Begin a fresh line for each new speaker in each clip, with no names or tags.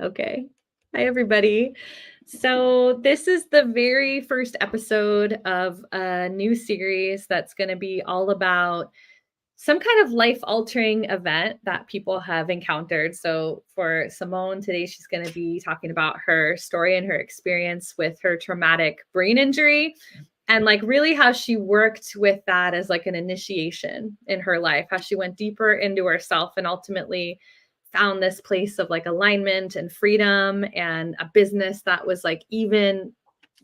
Okay. Hi, everybody. So, this is the very first episode of a new series that's going to be all about some kind of life altering event that people have encountered. So, for Samone, today she's going to be talking about her story and her experience with her traumatic brain injury and like really how she worked with that as like an initiation in her life, how she went deeper into herself and ultimately found this place of like alignment and freedom and a business that was like even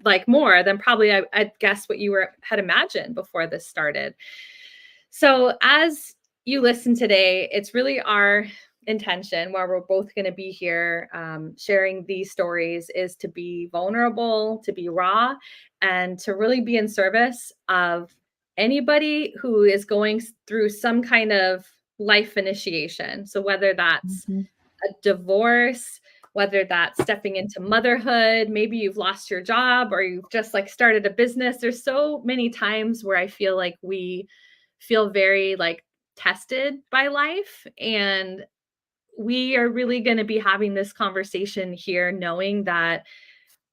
like more than probably I guess what you had imagined before this started. So as you listen today, it's really our intention while we're both going to be here sharing these stories is to be vulnerable, to be raw, and to really be in service of anybody who is going through some kind of life initiation. So whether that's
Mm-hmm.
a divorce, whether that's stepping into motherhood, maybe you've lost your job or you've just like started a business. There's so many times where I feel like we feel very like tested by life, and we are really going to be having this conversation here knowing that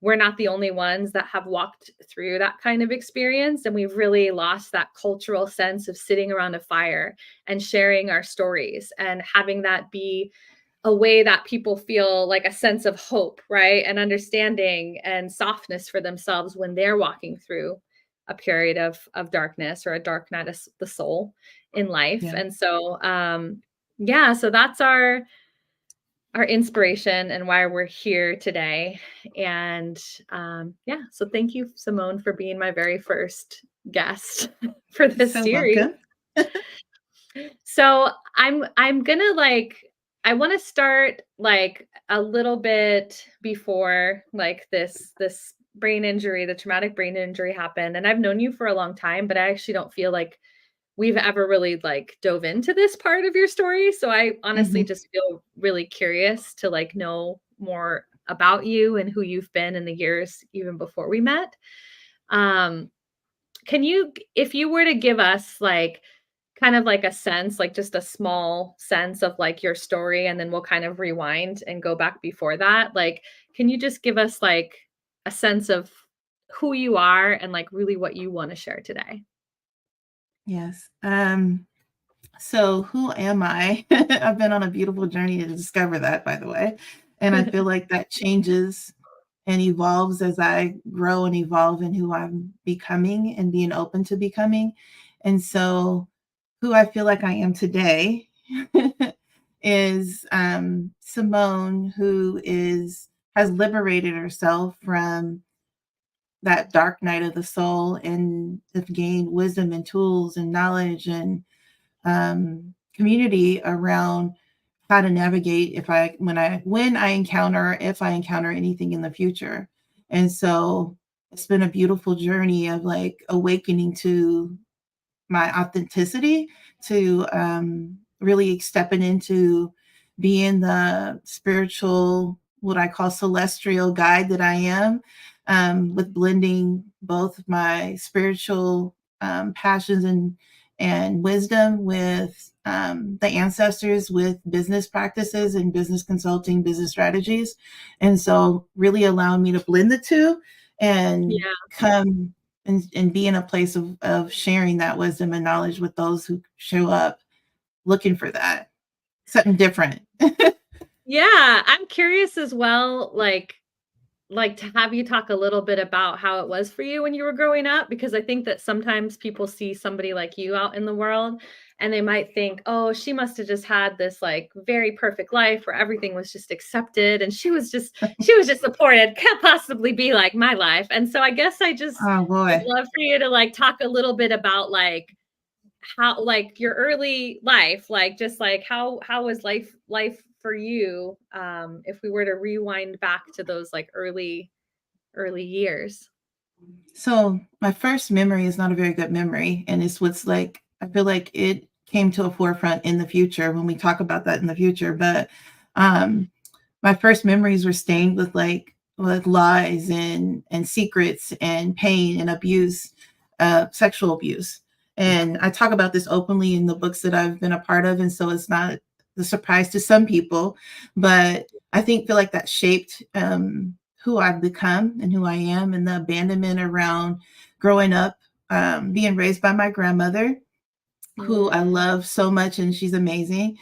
we're not the only ones that have walked through that kind of experience, and we've really lost that cultural sense of sitting around a fire and sharing our stories and having that be a way that people feel like a sense of hope, right? And understanding and softness for themselves when they're walking through a period of darkness or a dark night of the soul in life.
Yeah.
And so yeah, so that's our inspiration and why we're here today. And yeah, so thank you, Samone, for being my very first guest for
You're
this
so
series.
welcome.
So I'm gonna like I want to start like a little bit before like this brain injury, the traumatic brain injury happened. And I've known you for a long time, but I actually don't feel like we've ever really like dove into this part of your story. So I honestly
Mm-hmm.
just feel really curious to like know more about you and who you've been in the years even before we met. Um, can you, if you were to give us like kind of like a sense, like just a small sense of like your story, and then we'll kind of rewind and go back before that. Like, can you just give us like a sense of who you are and like really what you want to share today?
Yes. So who am I? I've been on a beautiful journey to discover that, by the way. And I feel like that changes and evolves as I grow and evolve in who I'm becoming and being open to becoming. And so who I feel like I am today is Simone, who has liberated herself from that dark night of the soul and have gained wisdom and tools and knowledge and community around how to navigate if I encounter anything in the future. And so it's been a beautiful journey of like awakening to my authenticity, to really stepping into being the spiritual, what I call celestial guide that I am, with blending both my spiritual passions and wisdom with the ancestors, with business practices and business consulting, business strategies. And so really allowing me to blend the two and
Yeah.
come and be in a place of sharing that wisdom and knowledge with those who show up looking for that, something different.
Yeah, I'm curious as well, like to have you talk a little bit about how it was for you when you were growing up, because I think that sometimes people see somebody like you out in the world and they might think, "Oh, she must have just had this like very perfect life where everything was just accepted and she was just supported. Can't possibly be like my life." And so I guess I just
Oh
would
boy.
love for you to like talk a little bit about like how like your early life, like just like how was life for you if we were to rewind back to those like early years.
So my first memory is not a very good memory. And it's what's like, I feel like it came to a forefront in the future when we talk about that in the future. But um, my first memories were stained with lies and secrets and pain and abuse, sexual abuse. And I talk about this openly in the books that I've been a part of. And so it's not a surprise to some people, but I think feel like that shaped who I've become and who I am, and the abandonment around growing up, being raised by my grandmother, who I
Mm,
love so much, and she's amazing.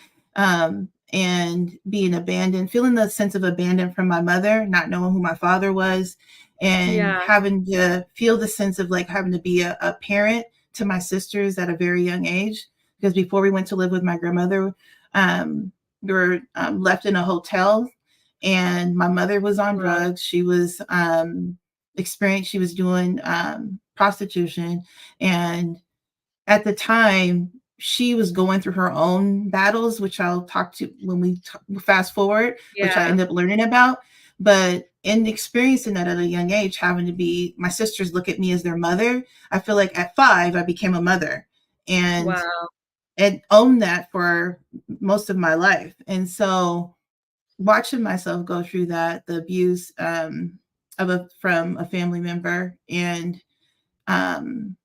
And being abandoned, feeling the sense of abandon from my mother, not knowing who my father was, and
yeah.
having to feel the sense of like having to be a parent to my sisters at a very young age. Because before we went to live with my grandmother, we were left in a hotel, and my mother was on
Wow.
drugs. She was experienced. She was doing prostitution, and at the time, she was going through her own battles, which I'll talk to when we fast forward, which I
Yeah.
end up learning about. But in experiencing that at a young age, having to be, my sisters look at me as their mother. I feel like at 5, I became a mother, and
Wow.
and owned that for most of my life. And so watching myself go through that, the abuse from a family member, um,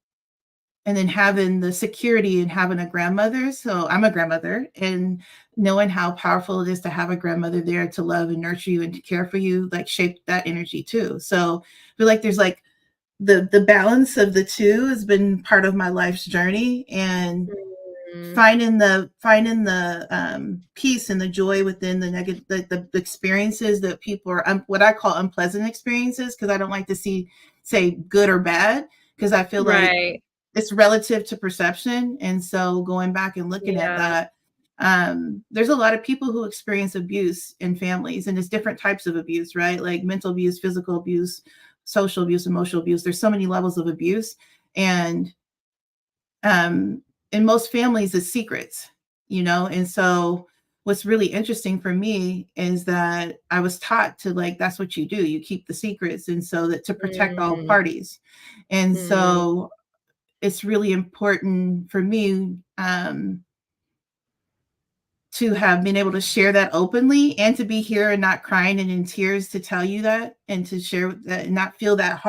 and then having the security and having a grandmother. So I'm a grandmother, and knowing how powerful it is to have a grandmother there to love and nurture you and to care for you, like shaped that energy too. So I feel like there's like the balance of the two has been part of my life's journey, and
Mm,
finding the peace and the joy within the negative, the experiences that people are what I call unpleasant experiences, because I don't like to say good or bad, because I feel like
right.
it's relative to perception. And so going back and looking at
Yeah.
that, there's a lot of people who experience abuse in families, and it's different types of abuse, right? Like mental abuse, physical abuse, social abuse, emotional abuse. There's so many levels of abuse. And um, in most families, it's secrets, And so what's really interesting for me is that I was taught to, like, that's what you do. You keep the secrets. And so that to protect all
Mm,
parties. And
mm.
so it's really important for me, to have been able to share that openly, and to be here and not crying and in tears to tell you that, and to share that and not feel that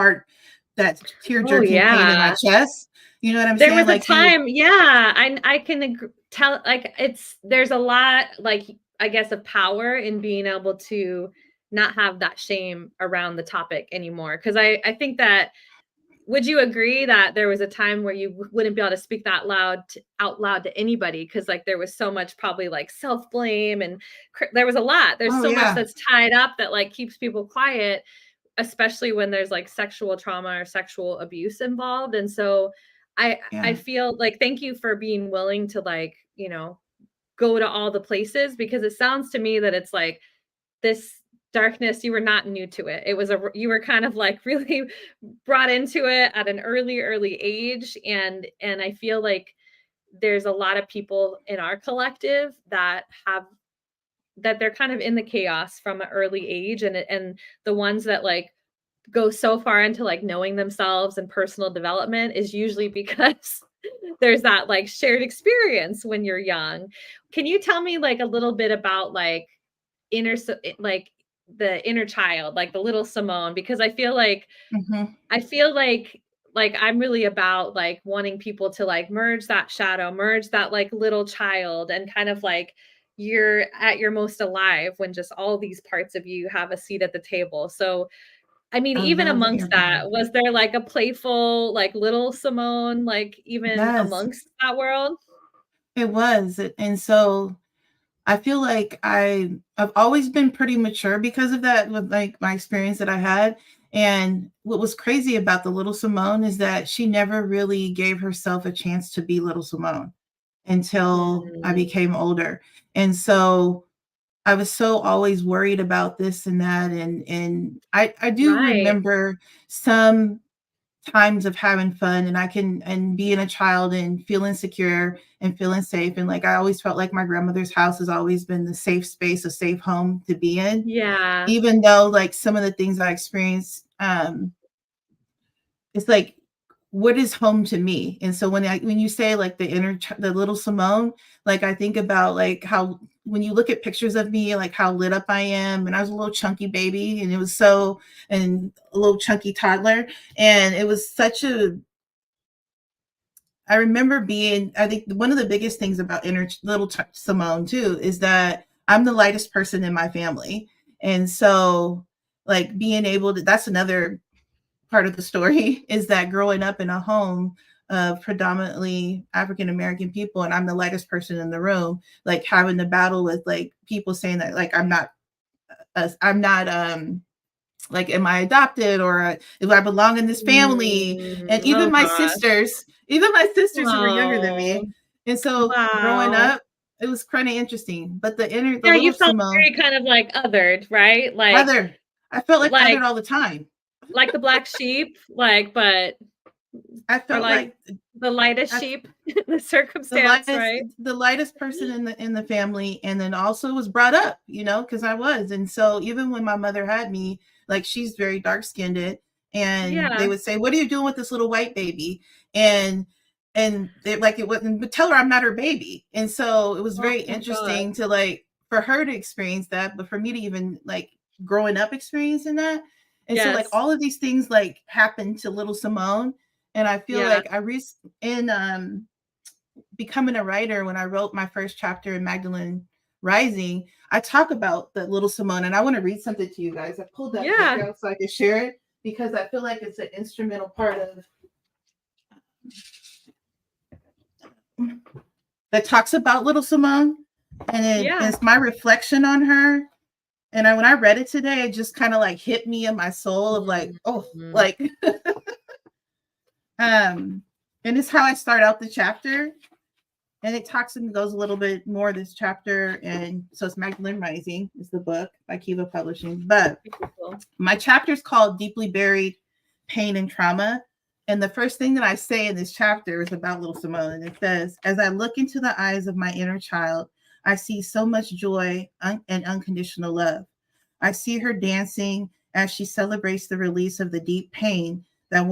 tear
Oh,
jerking pain in my
yeah.
chest. You know what I'm
There
saying?
was a
Like you,
time, yeah, I can tell, like, there's a lot, like, I guess, of power in being able to not have that shame around the topic anymore. Because I think that, would you agree that there was a time where you wouldn't be able to speak that out loud to anybody, because like there was so much probably like self blame and there was a lot. There's
oh
so much
yeah,
that's tied up that like keeps people quiet, especially when there's like sexual trauma or sexual abuse involved. And so I
yeah.
feel like, thank you for being willing to, like, go to all the places, because it sounds to me that it's like this darkness, you were not new to it. It was you were kind of like really brought into it at an early age. And I feel like there's a lot of people in our collective that have that they're kind of in the chaos from an early age, and the ones that like go so far into like knowing themselves and personal development is usually because there's that like shared experience when you're young. Can you tell me like a little bit about like like the inner child, like the little Simone? Because
Mhm.
I feel like I'm really about like wanting people to like merge that shadow, merge that like little child, and kind of like you're at your most alive when just all these parts of you have a seat at the table. So I mean,
I
even
love
amongst
hearing
that,
that.
was there like a playful, like little Simone, like even
Yes,
amongst that world?
it was. And so I feel like I've always been pretty mature because of that, with like my experience that I had. And what was crazy about the little Simone is that she never really gave herself a chance to be little Simone until I
Mm,
became older. And so I was so always worried about this and that. And I do
right.
remember some times of having fun, and I can and being a child and feeling secure and feeling safe. And like I always felt like my grandmother's house has always been the safe space, a safe home to be in,
Yeah.
even though like some of the things I experienced, it's like, what is home to me? And so when you say like the little Simone, like I think about like how when you look at pictures of me, like how lit up I am, and I was a little chunky baby, and it was so and a little chunky toddler, and it was such a I remember being, I think one of the biggest things about Simone too is that I'm the lightest person in my family. And so like being able to, that's another part of the story, is that growing up in a home of predominantly African American people, and I'm the lightest person in the room, like having to battle with like people saying that like I'm not like am I adopted, or if I belong in this family. And
Oh gosh.
even my sisters who were younger than
Oh,
me. And so growing
wow.
up, it was kind of interesting. But the
Yeah, you
little
felt
Simone,
very kind of like othered, right?
other, I felt like
Like
othered all the time.
like the black sheep, like, but
I
or
felt
like
like
the lightest
I,
sheep in the
the
circumstance,
lightest
right?
the lightest person in the family, and then also was brought up, because I was. And so even when my mother had me, like she's very dark skinned, and they
Yeah.
would say, what are you doing with this little white baby? And they like it wouldn't, but tell her I'm not her baby. And so it was
Oh
very
my god.
interesting to like for her to experience that, but for me to even like growing up experiencing that. And so like
Yes.
all of these things like happened to little Simone. And I feel
Yeah.
like in becoming a writer, when I wrote my first chapter in Magdalene Rising, I talk about the little Simone, and I want to read something to you guys. I pulled that book
Yeah.
out so I can share it, because I feel like it's an instrumental part of that talks about little Simone, and
Yeah.
it's my reflection on her. And when I read it today, it just kind of like hit me in my soul of like, oh,
Mhm.
like, and it's how I start out the chapter. And it talks and goes a little bit more this chapter. And so it's Magdalene Rising is the book by Kiva Publishing. But
Beautiful.
my chapter is called Deeply Buried Pain and Trauma. And the first thing that I say in this chapter is about little Simone. And it says, as I look into the eyes of my inner child, I see so much joy and unconditional love. I see her dancing as she celebrates the release of the deep pain that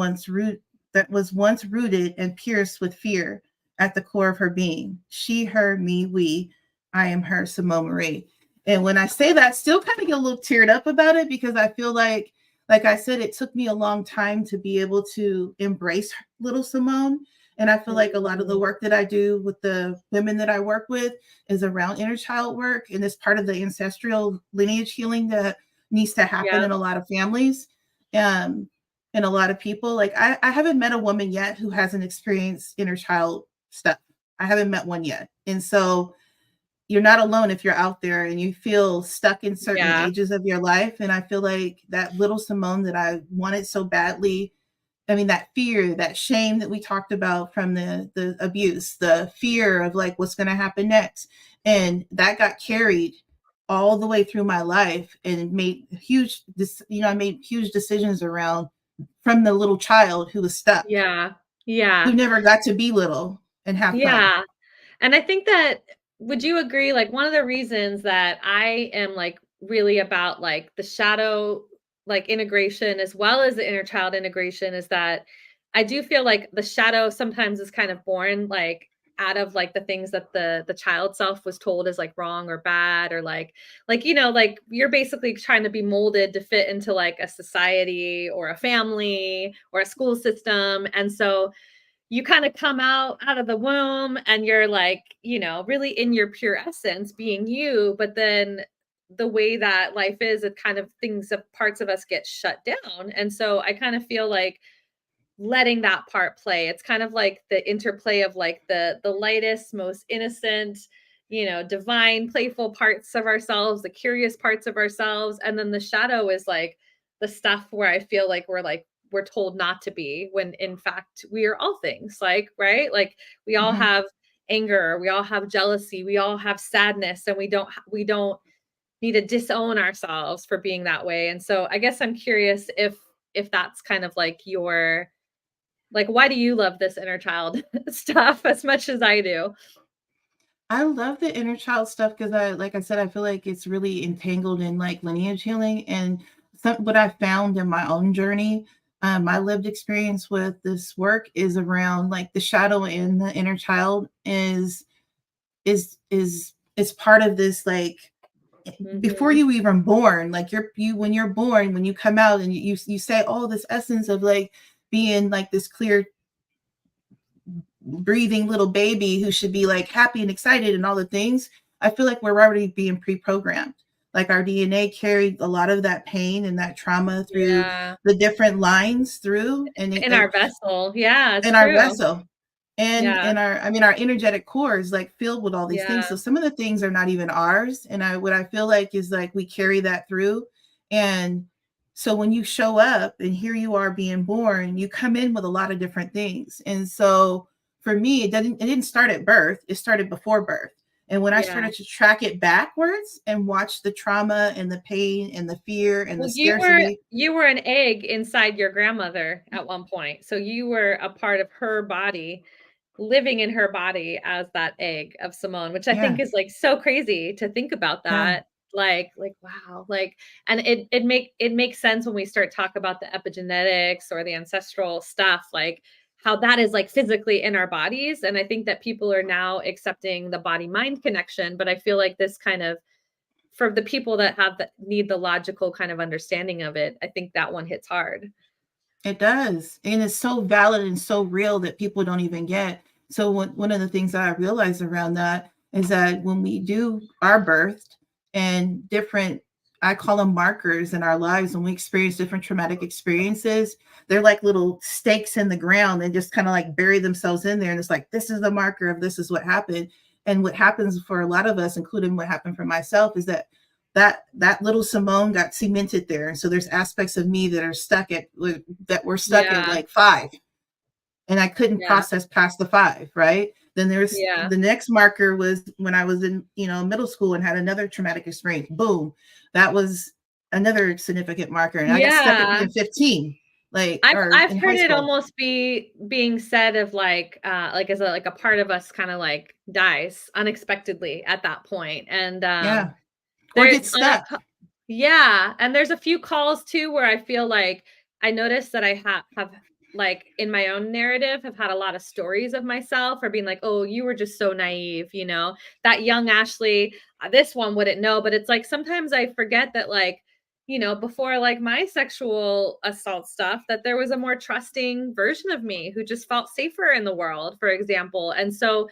was once rooted and pierced with fear at the core of her being. She, her, me, we. I am her, Samone Marie. And when I say that, I still kind of get a little teared up about it, because I feel like I said, it took me a long time to be able to embrace little Simone. And I feel like a lot of the
Mm.
work that I do with the women that I work with is around inner child work. And it's part of the ancestral lineage healing that needs to happen
Yeah.
in a lot of families. Um, and a lot of people. Like I haven't met a woman yet who hasn't experienced inner child stuff. I haven't met one yet. And so you're not alone if you're out there and you feel stuck in certain
Yeah.
ages of your life. And I feel like that little Simone that I wanted so badly, I mean, that fear, that shame that we talked about from the abuse, the fear of like what's going to happen next. And that got carried all the way through my life, and made I made huge decisions around, from the little child who was stuck,
Yeah.
who
Yeah.
never got to be little and have fun.
Yeah. And I think that would you agree, like, one of the reasons that I am, like, really about, like, the shadow, like, integration as well as the inner child integration is that I do feel like the shadow sometimes is kind of born, like, out of, like, the things that the child self was told is, like, wrong or bad or, like, you're basically trying to be molded to fit into, like, a society or a family or a school system, and so you kind of come out of the womb and you're like, really in your pure essence being you, but then the way that life is, it kind of things of parts of us get shut down. And so I kind of feel like letting that part play. It's kind of like the interplay of like the lightest, most innocent, divine, playful parts of ourselves, the curious parts of ourselves, and then the shadow is like the stuff where I feel like we're told not to be when in fact we are all things, like, right? Like we all
Mhm.
have anger, we all have jealousy, we all have sadness, and we don't need to disown ourselves for being that way. And so I guess I'm curious if that's kind of like your like, why do you love this inner child stuff as much as I do?
I love the inner child stuff because like I said, I feel like it's really entangled in like lineage healing. And what I found in my own journey, my lived experience with this work is around like the shadow in the inner child is part of this, like before
Mhm.
you even born, like when you're born, when you come out and you say, oh, this essence of like being like this clear breathing little baby who should be like happy and excited and all the things. I feel like we're already being pre-programmed. like our DNA carried a lot of that pain and that trauma through
Yeah.
the different lines through, and
In our vessel. Yeah, it's
in our
true.
vessel. And
Yeah.
in our, I mean, our energetic core is like filled with all these things.
Yeah.
So some of the things are not even ours. And what I feel like is like we carry that through. And so when you show up and here you are being born, you come in with a lot of different things. And so for me, it didn't start at birth. It started before birth. And when I
Yeah.
started to track it backwards and watch the trauma and the pain and the fear and
Well,
the scarcity.
you were an egg inside your grandmother at one point. So you were a part of her body, living in her body as that egg of Simone, which I think
Yeah.
is like so crazy to think about
Yeah.
that. Like wow, like, and it makes sense when we start talk about the epigenetics or the ancestral stuff, like how that is like physically in our bodies. And I think that people are now accepting the body mind connection, but I feel like this kind of, for the people that have that need the logical kind of understanding of it, I think that one hits hard.
It does. And it's so valid and so real that people don't even get. So one of the things that I realized around that is that when we do our birth and different, I call them markers in our lives, when we experience different traumatic experiences, they're like little stakes in the ground and just kind of like bury themselves in there. And it's like, this is the marker of this is what happened. And what happens for a lot of us, including what happened for myself, is that little Simone got cemented there. And so there's aspects of me that are that were stuck at
Yeah.
like 5. And I couldn't
Yeah.
process past the 5, right? Then there's
Yeah.
the next marker was when I was in, middle school and had another traumatic experience. Boom. That was another significant marker. And I got stuck at
Yeah.
being 15, or
I've
in high
heard it
school.
almost being said of like as a like a part of us kind of like dies unexpectedly at that point. And
Yeah. Or
there
get
on a
stuck.
yeah, and there's a few calls too where I feel like I noticed that I have like in my own narrative have had a lot of stories of myself or being like, "Oh, you were just so naive, you know. That young Ashley, this one wouldn't know." But it's like sometimes I forget that like, before like my sexual assault stuff, that there was a more trusting version of me who just felt safer in the world, for example. And so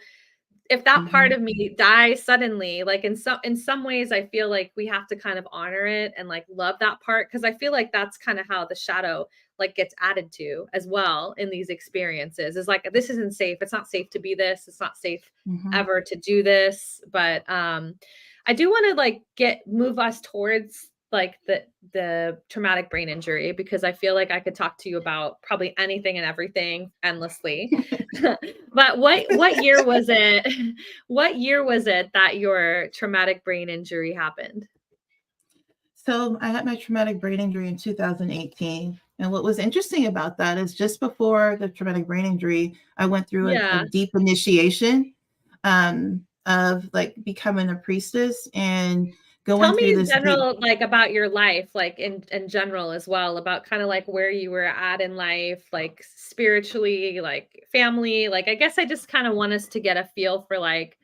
if that part
Mhm.
of me dies suddenly, like in some ways I feel like we have to kind of honor it and like love that part, because I feel like that's kind of how the shadow like gets added to as well in these experiences, is like, this isn't safe, it's not safe to be this, it's not safe
Mhm.
ever to do this. But I do want to like move us towards like the traumatic brain injury, because I feel like I could talk to you about probably anything and everything endlessly. But what year was it? What year was it that your traumatic brain injury happened?
So I had my traumatic brain injury in 2018. And what was interesting about that is just before the traumatic brain injury, I went through a
Yeah.
deep initiation of like becoming a priestess and
Tell
going
me
through
in
this deep.
general, like about your life, like in general as well, about kind of like where you were at in life, like spiritually, like family. Like I guess I just kind of want us to get a feel for like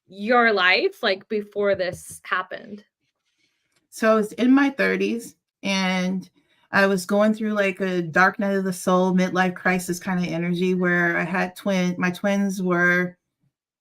your life, like before this happened.
So I was in my 30s and I was going through like a dark night of the soul, midlife crisis kind of energy where I had my twins were,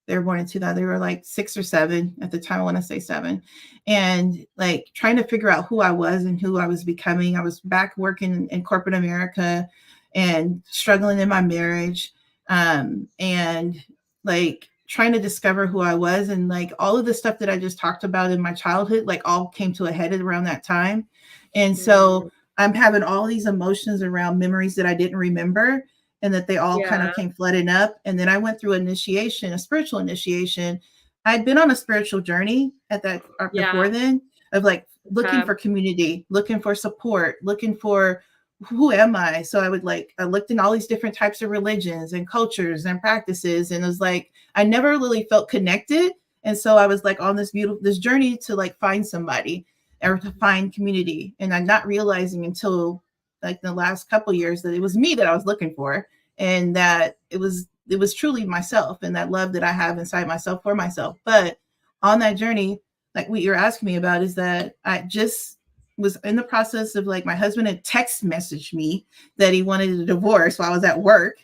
they were born in 2000. They were like 6 or 7 at the time. I want to say 7. And like trying to figure out who I was and who I was becoming. I was back working in corporate America and struggling in my marriage. And like trying to discover who I was. And like all of the stuff that I just talked about in my childhood, like all came to a head around that time. And
Mm,
so I'm having all these emotions around memories that I didn't remember and that they all kind
yeah,
of came flooding up. And then I went through initiation, a spiritual initiation. I'd been on a spiritual journey at that before
yeah.
then, of like looking
Okay.
for community, looking for support, looking for who am I? So I looked in all these different types of religions and cultures and practices. And it was like, I never really felt connected. And so I was like on this journey to like find somebody or to find community. And I'm not realizing until like the last couple years that it was me that I was looking for, and that it was truly myself and that love that I have inside myself for myself. But on that journey, like what you're asking me about, is that I just was in the process of like my husband had text messaged me that he wanted a divorce while I was at work.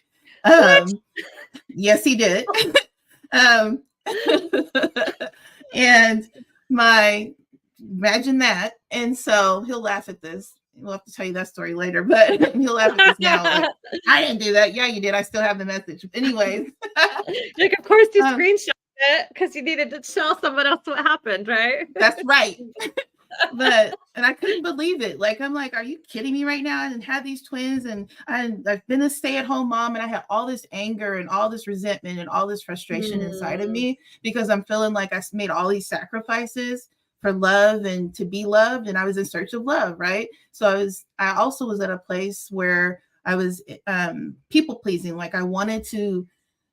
What?
Um, yes, he did. um, and my imagine that. And so he'll laugh at this. We'll have to tell you that story later, but he'll laugh at this now. Like, I didn't do that. Yeah, you did. I still have the message. Anyways.
Like, of course you screenshot it because you needed to tell someone else what happened, right?
That's right. And I couldn't believe it. Like, I'm like, are you kidding me right now? I didn't have these twins, and I've been a stay-at-home mom, and I had all this anger and all this resentment and all this frustration inside of me because I'm feeling like I made all these sacrifices for love and to be loved, and I was in search of love, right? So I also was at a place where I was people pleasing. Like, I wanted to,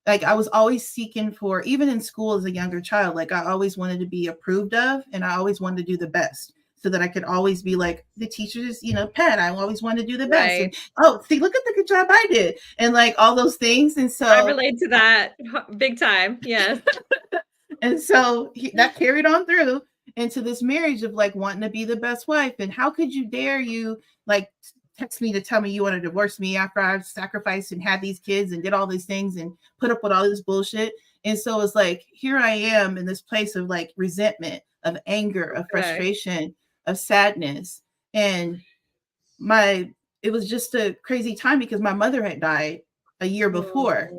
like, I was always seeking for, even in school as a younger child, like I always wanted to be approved of, and I always wanted to do the best so that I could always be like the teacher's, pet. I always wanted to do the best. And, oh, see, look at the good job I did. And like all those things. And so
I relate to that big time. Yes.
And so that carried on through into this marriage of like wanting to be the best wife. And how could you dare you like text me to tell me you want to divorce me after I've sacrificed and had these kids and did all these things and put up with all this bullshit. And so it's like, here I am in this place of like resentment, of anger, of frustration, of sadness. And it was just a crazy time because my mother had died a year before.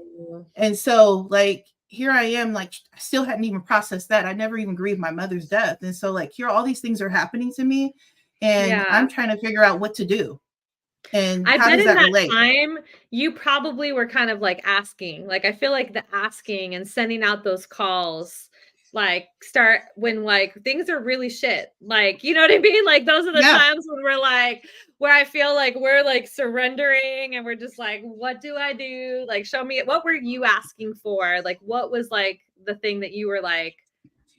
And so like, here I am, like, I still hadn't even processed that. I never even grieved my mother's death. And so like, here, all these things are happening to me, and I'm trying to figure out what to do. And how does that relate?
Time, you probably were kind of like asking, like, I feel like the asking and sending out those calls, like start when like things are really shit. Like, you know what I mean? Like those are the times when we're like, where I feel like we're like surrendering and we're just like, what do I do? Like, show me, what were you asking for? Like, what was like the thing that you were like,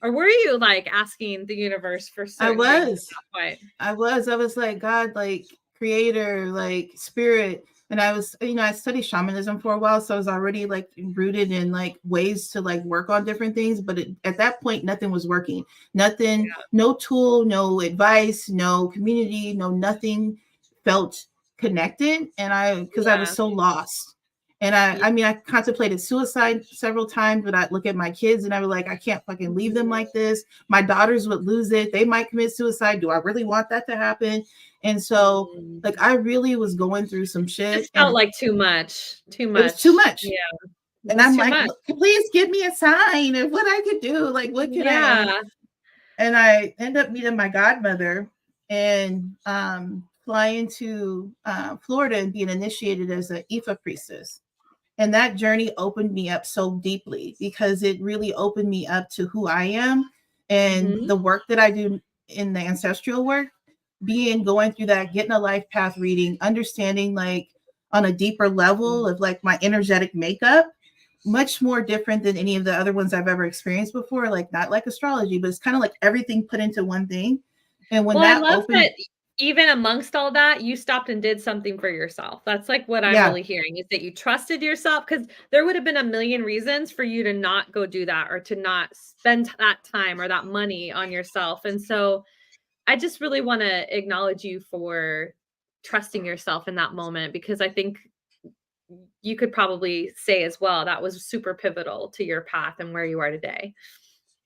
or were you like asking the universe for certain things at that point?
I was like, God, like creator, like spirit. And I was, I studied shamanism for a while. So I was already like rooted in like ways to like work on different things. But at that point, nothing was working. Nothing, no tool, no advice, no community, nothing felt connected. And because I was so lost. And I mean, I contemplated suicide several times, but I look at my kids and I was like, I can't fucking leave them like this. My daughters would lose it. They might commit suicide. Do I really want that to happen? And so like, I really was going through some shit.
It felt like too much.
It was too much.
Yeah.
And I'm like, please give me a sign of what I could do. Like, what can I? And I end up meeting my godmother and flying to Florida and being initiated as an Ifa priestess. And that journey opened me up so deeply because it really opened me up to who I am and the work that I do in the ancestral work, going through that, getting a life path reading, understanding like on a deeper level of like my energetic makeup, much more different than any of the other ones I've ever experienced before. Like not like astrology, but it's kind of like everything put into one thing. And when that opened,
that even amongst all that, you stopped and did something for yourself. That's like what I'm really hearing, is that you trusted yourself, because there would have been a million reasons for you to not go do that or to not spend that time or that money on yourself. And so I just really want to acknowledge you for trusting yourself in that moment, because I think you could probably say as well, that was super pivotal to your path and where you are today.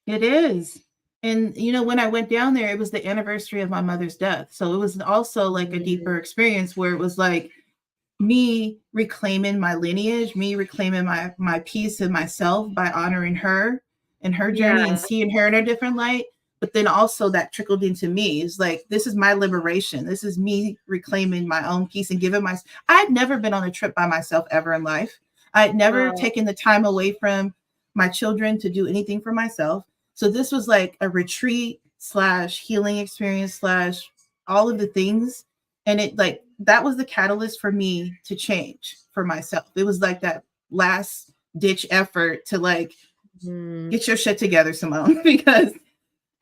It is. And, when I went down there, it was the anniversary of my mother's death. So it was also like a deeper experience where it was like me reclaiming my lineage, me reclaiming my peace and myself by honoring her and her journey and seeing her in a different light. But then also that trickled into me. It's like, this is my liberation. This is me reclaiming my own peace and giving I'd never been on a trip by myself ever in life. I'd never taken the time away from my children to do anything for myself. So this was like a retreat / healing experience / all of the things. And it like, that was the catalyst for me to change for myself. It was like that last ditch effort to like, get your shit together, Samone, because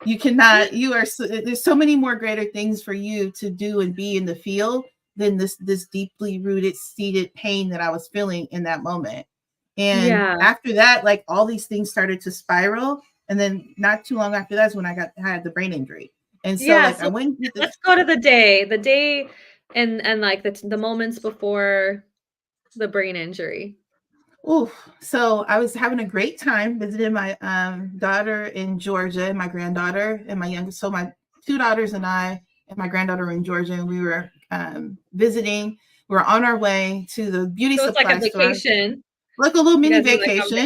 you cannot, there's so many more greater things for you to do and be in the field than this deeply rooted, seated pain that I was feeling in that moment. And after that, like all these things started to spiral. And then not too long after that's when I had the brain injury. And so I went.
Let's go to the day and like the moments before the brain injury.
Oh, so I was having a great time visiting my daughter in Georgia, and my granddaughter, and my two daughters and I and my granddaughter were in Georgia, and we were visiting. We were on our way to the beauty
So it's like a
supply store,
vacation.
like a little
You
mini
guys are like on
vacation.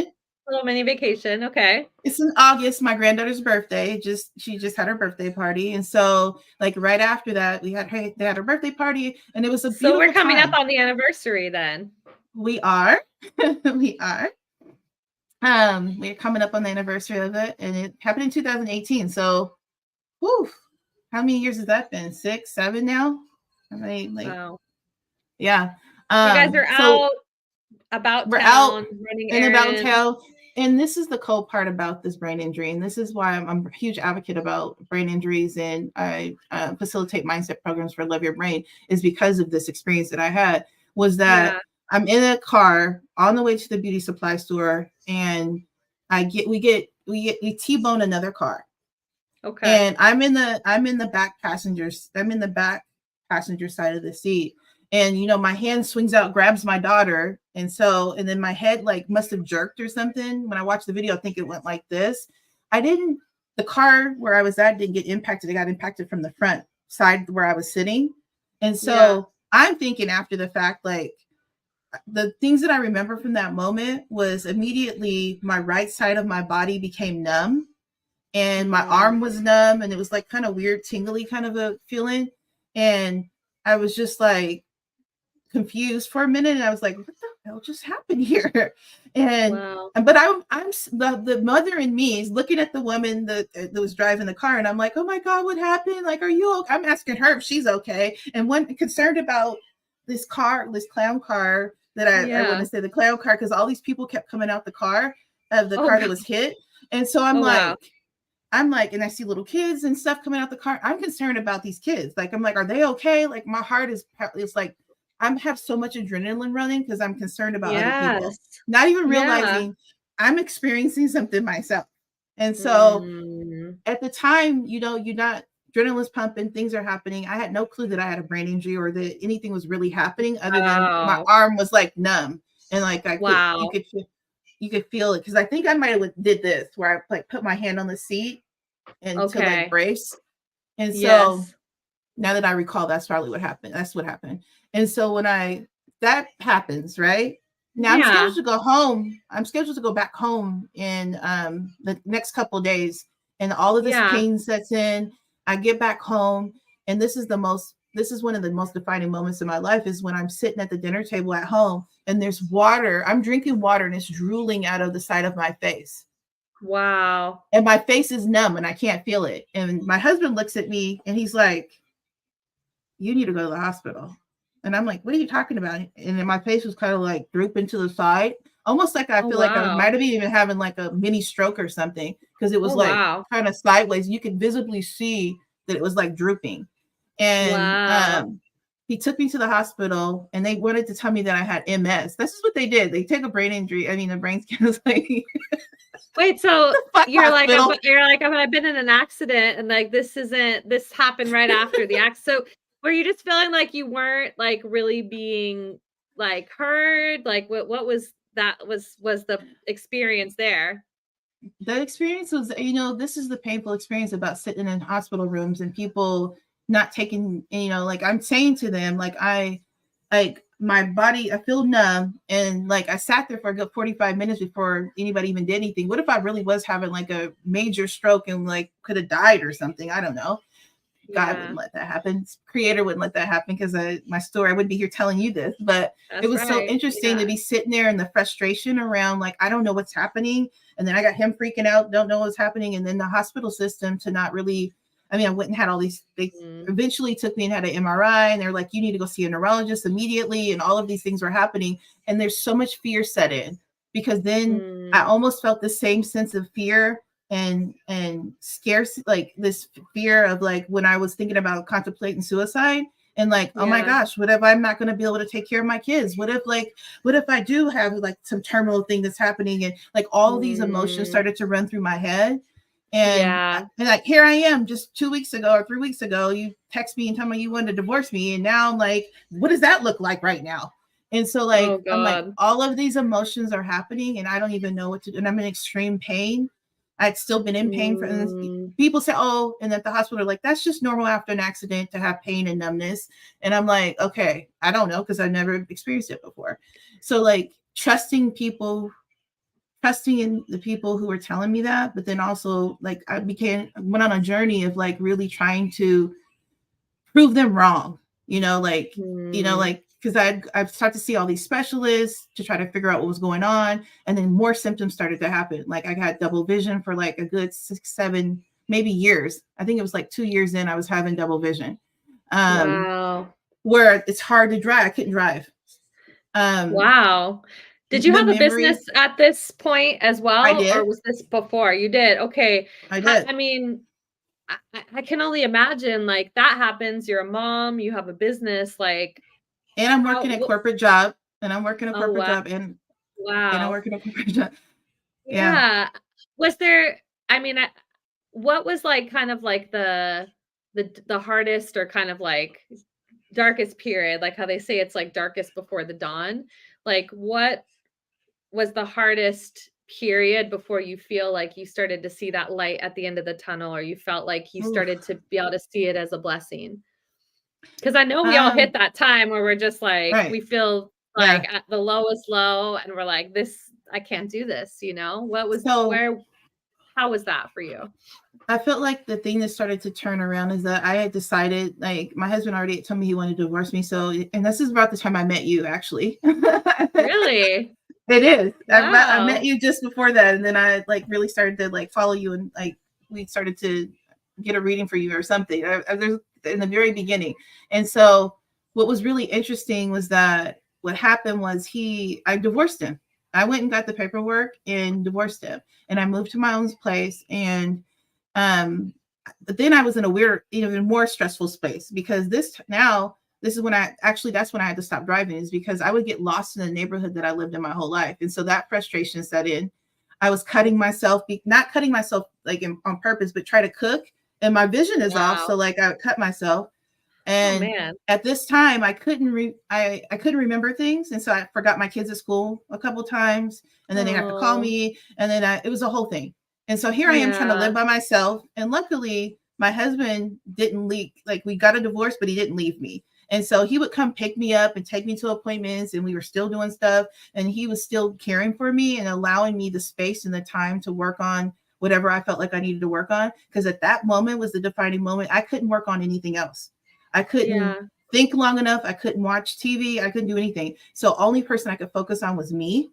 a little mini vacation. Okay.
It's in August, my granddaughter's birthday. She just had her birthday party, and so like right after that, they had her birthday party, and it was a
So we're
beautiful
coming
time.
up on the anniversary then.
We are, we are. We're coming up on the anniversary of it, and it happened in 2018. So, whew, how many years has that been? 6, 7 now? I mean, like,
Wow.
yeah.
You guys are
So
out about
we're out
town running
and about
errands.
town. And this is the cool part about this brain injury. And this is why I'm a huge advocate about brain injuries. And I facilitate mindset programs for Love Your Brain, is because of this experience that I had, was that I'm in a car on the way to the beauty supply store, and we T-bone another car.
Okay.
And I'm in the back passenger side of the seat. And my hand swings out, grabs my daughter, and then my head like must have jerked or something. When I watched the video, I think it went like this. The car where I was at didn't get impacted. It got impacted from the front side where I was sitting. And so I'm thinking after the fact, like, the things that I remember from that moment was immediately my right side of my body became numb, and my arm was numb, and it was like kind of weird, tingly kind of a feeling. And I was just like confused for a minute, and I was like, what the hell just happened here? And but I'm the mother in me is looking at the woman that was driving the car, and I'm like, oh my God, what happened? Like, are you okay? I'm asking her if she's okay, and when concerned about this clown car that I want to say the clown car, because all these people kept coming out the car of the car that was hit. And so I'm like, and I see little kids and stuff coming out the car. I'm concerned about these kids. Like, I'm like, are they okay? Like, my heart is like, I have so much adrenaline running because I'm concerned about other people, not even realizing I'm experiencing something myself. And so at the time, you're not, adrenaline's pumping, things are happening. I had no clue that I had a brain injury or that anything was really happening, other than my arm was like numb, and like you could feel it, because I think I might have did this where I like put my hand on the seat and to like brace. And so now that I recall, that's probably what happened. That's what happened. And so when that happens, right? Now I'm scheduled to go home. I'm scheduled to go back home in the next couple of days, and all of this pain sets in. I get back home, and this is one of the most defining moments in my life, is when I'm sitting at the dinner table at home, and there's water. I'm drinking water, and it's drooling out of the side of my face.
Wow.
And my face is numb, and I can't feel it. And my husband looks at me, and he's like, you need to go to the hospital. And I'm like, what are you talking about? And then my face was kind of like drooping to the side, almost like I feel like I might have been even having like a mini stroke or something, because it was kind of sideways. You could visibly see that it was like drooping. And he took me to the hospital, and they wanted to tell me that I had MS. This is what they did. They take a brain injury. I mean, a brain scan is like.
Wait, so you're like, I've been in an accident, and like this happened right after the accident. So were you just feeling like you weren't like really being like heard? Like what was the experience there?
The experience was, this is the painful experience about sitting in hospital rooms and people not taking, like I'm saying to them, like my body, I feel numb, and like I sat there for a good 45 minutes before anybody even did anything. What if I really was having like a major stroke and like could have died or something? I don't know. God wouldn't let that happen. Creator wouldn't let that happen, because my story, I wouldn't be here telling you this. But it was so interesting to be sitting there in the frustration around, like, I don't know what's happening. And then I got him freaking out, don't know what's happening. And then the hospital system to not really, I went and had all these, they eventually took me and had an MRI, and they're like, you need to go see a neurologist immediately. And all of these things were happening. And there's so much fear set in, because then I almost felt the same sense of fear and scarce, like this fear of like when I was thinking about contemplating suicide, and like, oh my gosh, what if I'm not going to be able to take care of my kids? What if I do have like some terminal thing that's happening? And like all these emotions started to run through my head. And like, here I am just 2 weeks ago or 3 weeks ago, you text me and tell me you wanted to divorce me. And now I'm like, what does that look like right now? And so like, I'm like, all of these emotions are happening, and I don't even know what to do. And I'm in extreme pain. I'd still been in pain for, and
Mm,
people say, oh, and at the hospital, like, that's just normal after an accident to have pain and numbness. And I'm like, okay, I don't know, because I've never experienced it before. So like trusting in the people who were telling me that, but then also like went on a journey of like really trying to prove them wrong,
mm,
like because I've started to see all these specialists to try to figure out what was going on, and then more symptoms started to happen. Like I had double vision for like a good 6, 7, maybe years. I think it was like 2 years in, I was having double vision, um,
wow.
where it's hard to drive. I couldn't drive. Um,
Wow. Did you
the
have a
memory,
business at this point as
I
well, or
did,
was this before? You did. Okay.
I did,
I mean, I can only imagine like that happens. You're a mom, you have a business. Like,
and I'm
how,
working a
what,
corporate job, and I'm working a
oh,
corporate
wow.
job, and I'm
Wow.
working a corporate job. Yeah.
Yeah. Was there, I mean, what was like kind of like the hardest or kind of like darkest period? Like how they say it's like darkest before the dawn. Like what was the hardest period before you feel like you started to see that light at the end of the tunnel, or you felt like you
Oof.
started to be able to see it as a blessing? Because I know we all hit
Um,
that time where we're just like,
right.
we feel
Yeah.
like at the lowest low and we're like, this, I can't do this, you know? What was,
So
where, how was that for you?
I felt like the thing that started to turn around is that I had decided, like, my husband already told me he wanted to divorce me. So, and this is about the time I met you, actually.
Really?
It is. I met
Wow.
you just before that, and then I like really started to like follow you, and like we started to get a reading for you or something. There's in the very beginning, and so what was really interesting was that what happened was I divorced him. I went and got the paperwork and divorced him, and I moved to my own place. And um, but then I was in a weird, even more stressful space because this is when that's when I had to stop driving, is because I would get lost in the neighborhood that I lived in my whole life. And so that frustration set in. I was cutting myself, not cutting myself like on purpose, but try to cook. And my vision is off. So
Wow.
like I would cut myself.
Oh
And
man.
at this time I couldn't remember things. And so I forgot my kids at school a couple times. And then they have to call
Oh,
me. And then it was a whole thing. And so here I am trying to live
yeah.
by myself. And luckily my husband didn't leave. Like we got a divorce, but he didn't leave me. And so he would come pick me up and take me to appointments, and we were still doing stuff. And he was still caring for me and allowing me the space and the time to work on whatever I felt like I needed to work on. Because at that moment was the defining moment. I couldn't work on anything else. I couldn't
Yeah.
think long enough. I couldn't watch TV. I couldn't do anything. So only person I could focus on was me.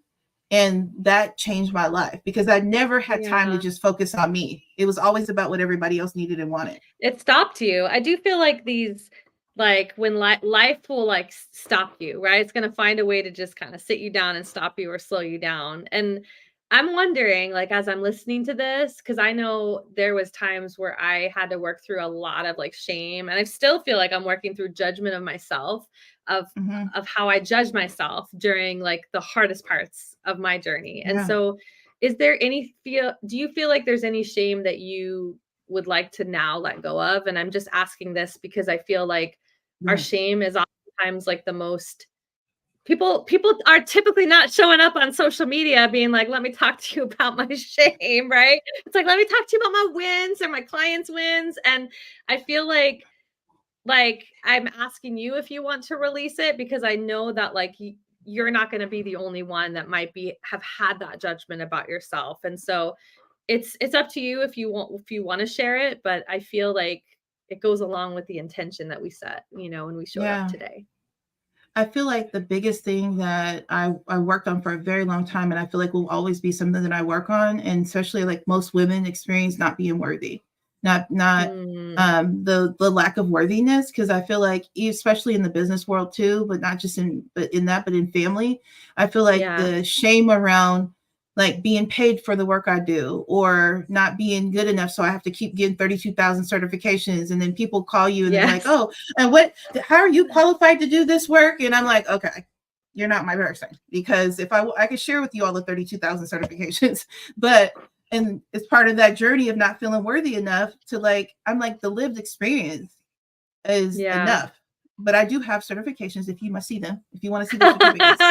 And that changed my life because I never had time to
Yeah.
just focus on me. It was always about what everybody else needed and wanted.
It stopped you. I do feel like these, like when life will like stop you, right? It's going to find a way to just kind of sit you down and stop you or slow you down. And I'm wondering, like, as I'm listening to this, because I know there was times where I had to work through a lot of like shame, and I still feel like I'm working through judgment of myself, of
Mm-hmm.
of how I judge myself during like the hardest parts of my journey. And
Yeah.
so, is there any feel? Do you feel like there's any shame that you would like to now let go of? And I'm just asking this because I feel like our
Right.
shame is oftentimes like the most, people are typically not showing up on social media being like, let me talk to you about my shame, right? It's like, let me talk to you about my wins or my clients' wins. And I feel like I'm asking you if you want to release it, because I know that like you're not going to be the only one that might be have had that judgment about yourself. And so it's up to you if you want to share it, but I feel like it goes along with the intention that we set, when we showed up
Yeah.
today.
I feel like the biggest thing that I worked on for a very long time, and I feel like will always be something that I work on, and especially like most women experience not being worthy, not
Mm,
the lack of worthiness. Because I feel like, especially in the business world too, but not just but in family, I feel like
yeah.
the shame around like being paid for the work I do or not being good enough. So I have to keep getting 32,000 certifications. And then people call you and they're like,
Yes.
oh, and how are you qualified to do this work? And I'm like, okay, you're not my person, because if I could share with you all the 32,000 certifications, but, and it's part of that journey of not feeling worthy enough to like, I'm like, the lived experience is
Yeah.
enough. But I do have certifications if you must see them, if you want to see the certificates.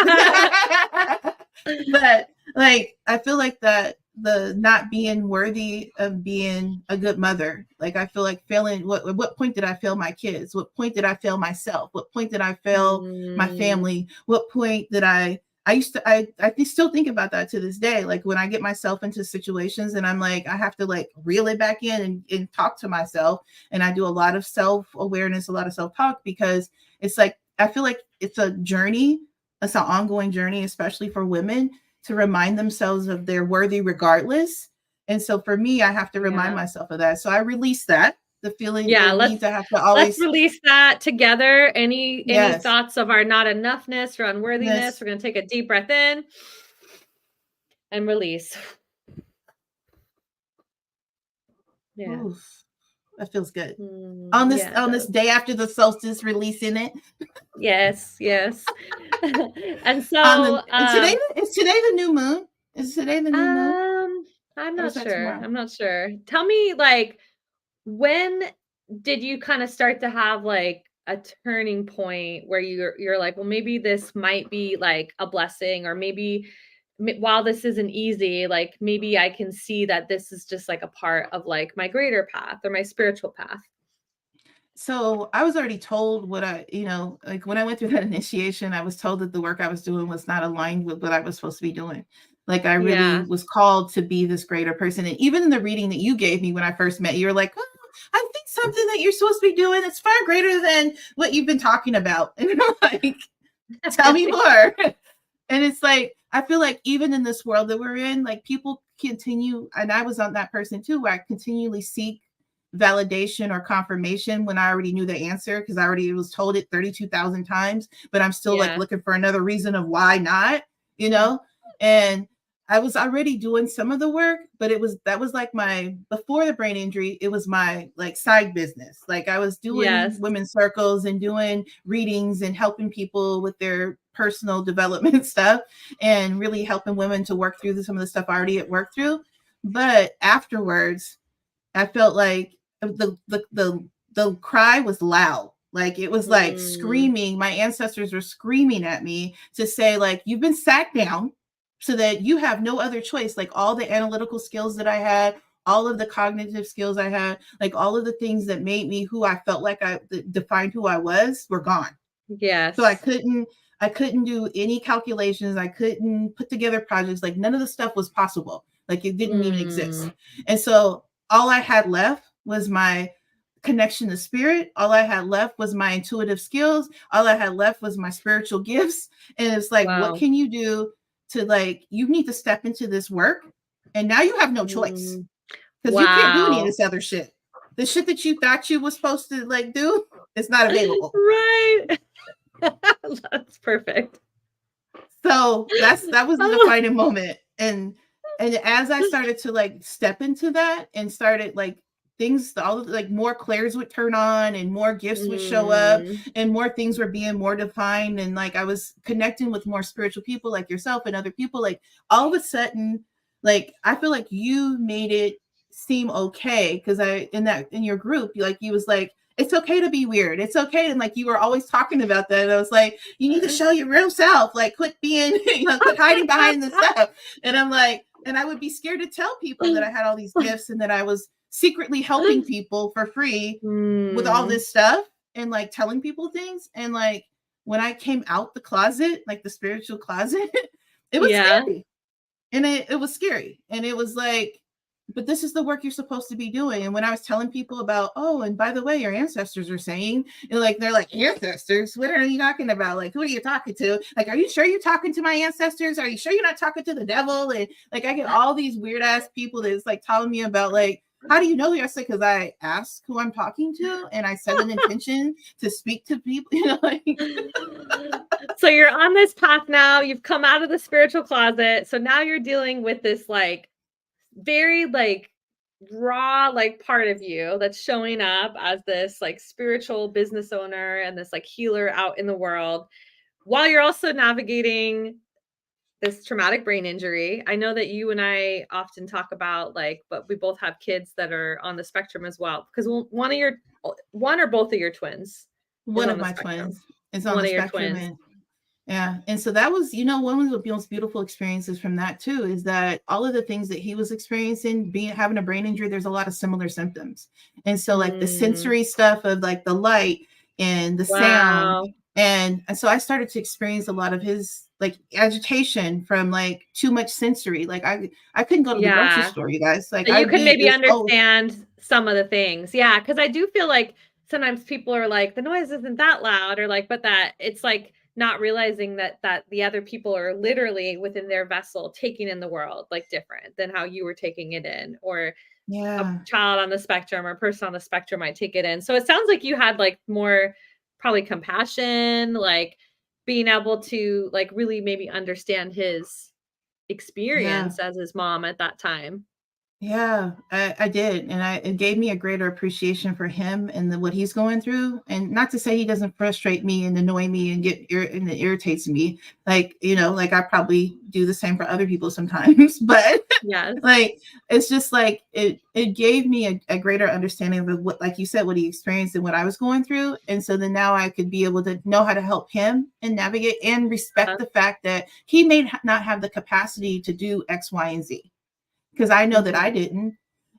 But like, I feel like that the not being worthy of being a good mother. Like I feel like failing. What point did I fail my kids? What point did I fail myself? What point did I fail my
Mm,
family? What point did I used to I still think about that to this day. Like when I get myself into situations and I'm like I have to like reel it back in and talk to myself, and I do a lot of self-awareness, a lot of self-talk, because it's like I feel like it's a journey. It's an ongoing journey, especially for women, to remind themselves of their worthy regardless. And so for me, I have to remind
yeah.
myself of that. So I release that, the feeling,
Yeah,
the need to have to
let's
always,
release that together. Any
yes,
thoughts of our not enoughness or unworthiness?
this,
We're going to take a deep breath in and release. Yeah.
oof, that feels good.
Yeah, it
On this
does.
day after the solstice, releasing it.
Yes, yes. And
On
so,
the and today is today the new moon. Is today the new moon?
um, I'm
Or
not
is that
sure.
tomorrow?
I'm not sure. Tell me, like, when did you kind of start to have like a turning point where you're like, well, maybe this might be like a blessing, or maybe while this isn't easy, like maybe I can see that this is just like a part of like my greater path or my spiritual path.
So I was already told what like when I went through that initiation, I was told that the work I was doing was not aligned with what I was supposed to be doing. Like I really
Yeah.
was called to be this greater person. And even in the reading that you gave me when I first met you, you're like, oh, I think something that you're supposed to be doing is far greater than what you've been talking about. And I'm like, tell me more. And it's like, I feel like even in this world that we're in, like people continue, and I was on that person too, where I continually seek validation or confirmation when I already knew the answer because I already was told it 32,000 times, but I'm still like
Yeah.
looking for another reason of why not, you know? And I was already doing some of the work, but that was like my, before the brain injury, it was my like side business. Like I was doing
Yes.
women's circles and doing readings and helping people with their personal development stuff and really helping women to work through some of the stuff I already had worked through. But afterwards, I felt like the cry was loud. Like it was like
Mm,
screaming. My ancestors were screaming at me to say, like, you've been sat down so that you have no other choice. Like all the analytical skills that I had, all of the cognitive skills I had, like all of the things that made me who I felt like I defined who I was were gone. So
yes.
I couldn't do any calculations. I couldn't put together projects. Like none of the stuff was possible. Like it didn't even exist.
Mm,
And so all I had left was my connection to spirit. All I had left was my intuitive skills. All I had left was my spiritual gifts. And it's like, what
wow.
can you do to like, you need to step into this work. And now you have no choice
Mm,
because you can't do any of
wow.
this other shit. The shit that you thought you was supposed to like do, it's not available.
Right. That's perfect.
So that was the
Oh.
defining moment. And as I started to like step into that and started like things, all like more clairs would turn on and more gifts would show up
Mm,
and more things were being more defined, and like I was connecting with more spiritual people like yourself and other people, like all of a sudden, like I feel like you made it seem okay because I in your group, like you was like, it's okay to be weird. It's okay. And like you were always talking about that. And I was like, you need to show your real self. Like quit being, quit hiding behind this stuff. And I'm like, and I would be scared to tell people that I had all these gifts and that I was secretly helping people for free with all
mm,
this stuff and like telling people things. And like when I came out the closet, like the spiritual closet, it was
yeah.
scary. And it was scary. And it was like, but this is the work you're supposed to be doing. And when I was telling people about, oh, and by the way, your ancestors are saying, and like they're like, ancestors, what are you talking about? Like, who are you talking to? Like, are you sure you're talking to my ancestors? Are you sure you're not talking to the devil? And like I get all these weird ass people that's like telling me about like, how do you know? Yes, because I ask who I'm talking to and I set an intention to speak to people, like
So you're on this path now. You've come out of the spiritual closet. So now you're dealing with this like very like raw like part of you that's showing up as this like spiritual business owner and this like healer out in the world while you're also navigating this traumatic brain injury. I know that you and I often talk about like, but we both have kids that are on the spectrum as well. Because one or both of your twins is
one
on
of
the
my
spectrum.
twins is on
One
the
of your
spectrum,
twins.
Yeah. And so that was, you know, one of the most beautiful experiences from that too, is that all of the things that he was experiencing, being having a brain injury, there's a lot of similar symptoms. And so like the
Mm,
sensory stuff of like the light and the sound.
wow.
And so I started to experience a lot of his like agitation from like too much sensory. Like I couldn't go to the grocery
Yeah.
store, you guys. Like
So
I
you could
did
maybe
this. Oh,
understand some of the things. Yeah, because I do feel like sometimes people are like, the noise isn't that loud, or like, but that it's like not realizing that the other people are literally within their vessel taking in the world like different than how you were taking it in, or a
yeah.
child on the spectrum or a person on the spectrum might take it in. So it sounds like you had like more probably compassion, like being able to like really maybe understand his
Yeah.
experience as his mom at that time.
Yeah, I did, and it gave me a greater appreciation for him and what he's going through. And not to say he doesn't frustrate me and annoy me and and it irritates me, like you know, like I probably do the same for other people sometimes. But
Yes.
like it's just like it gave me a greater understanding of what, like you said, what he experienced and what I was going through. And so then now I could be able to know how to help him and navigate and respect
Uh,
the fact that he may not have the capacity to do X, Y, and Z, because I know that I
mhm.
didn't.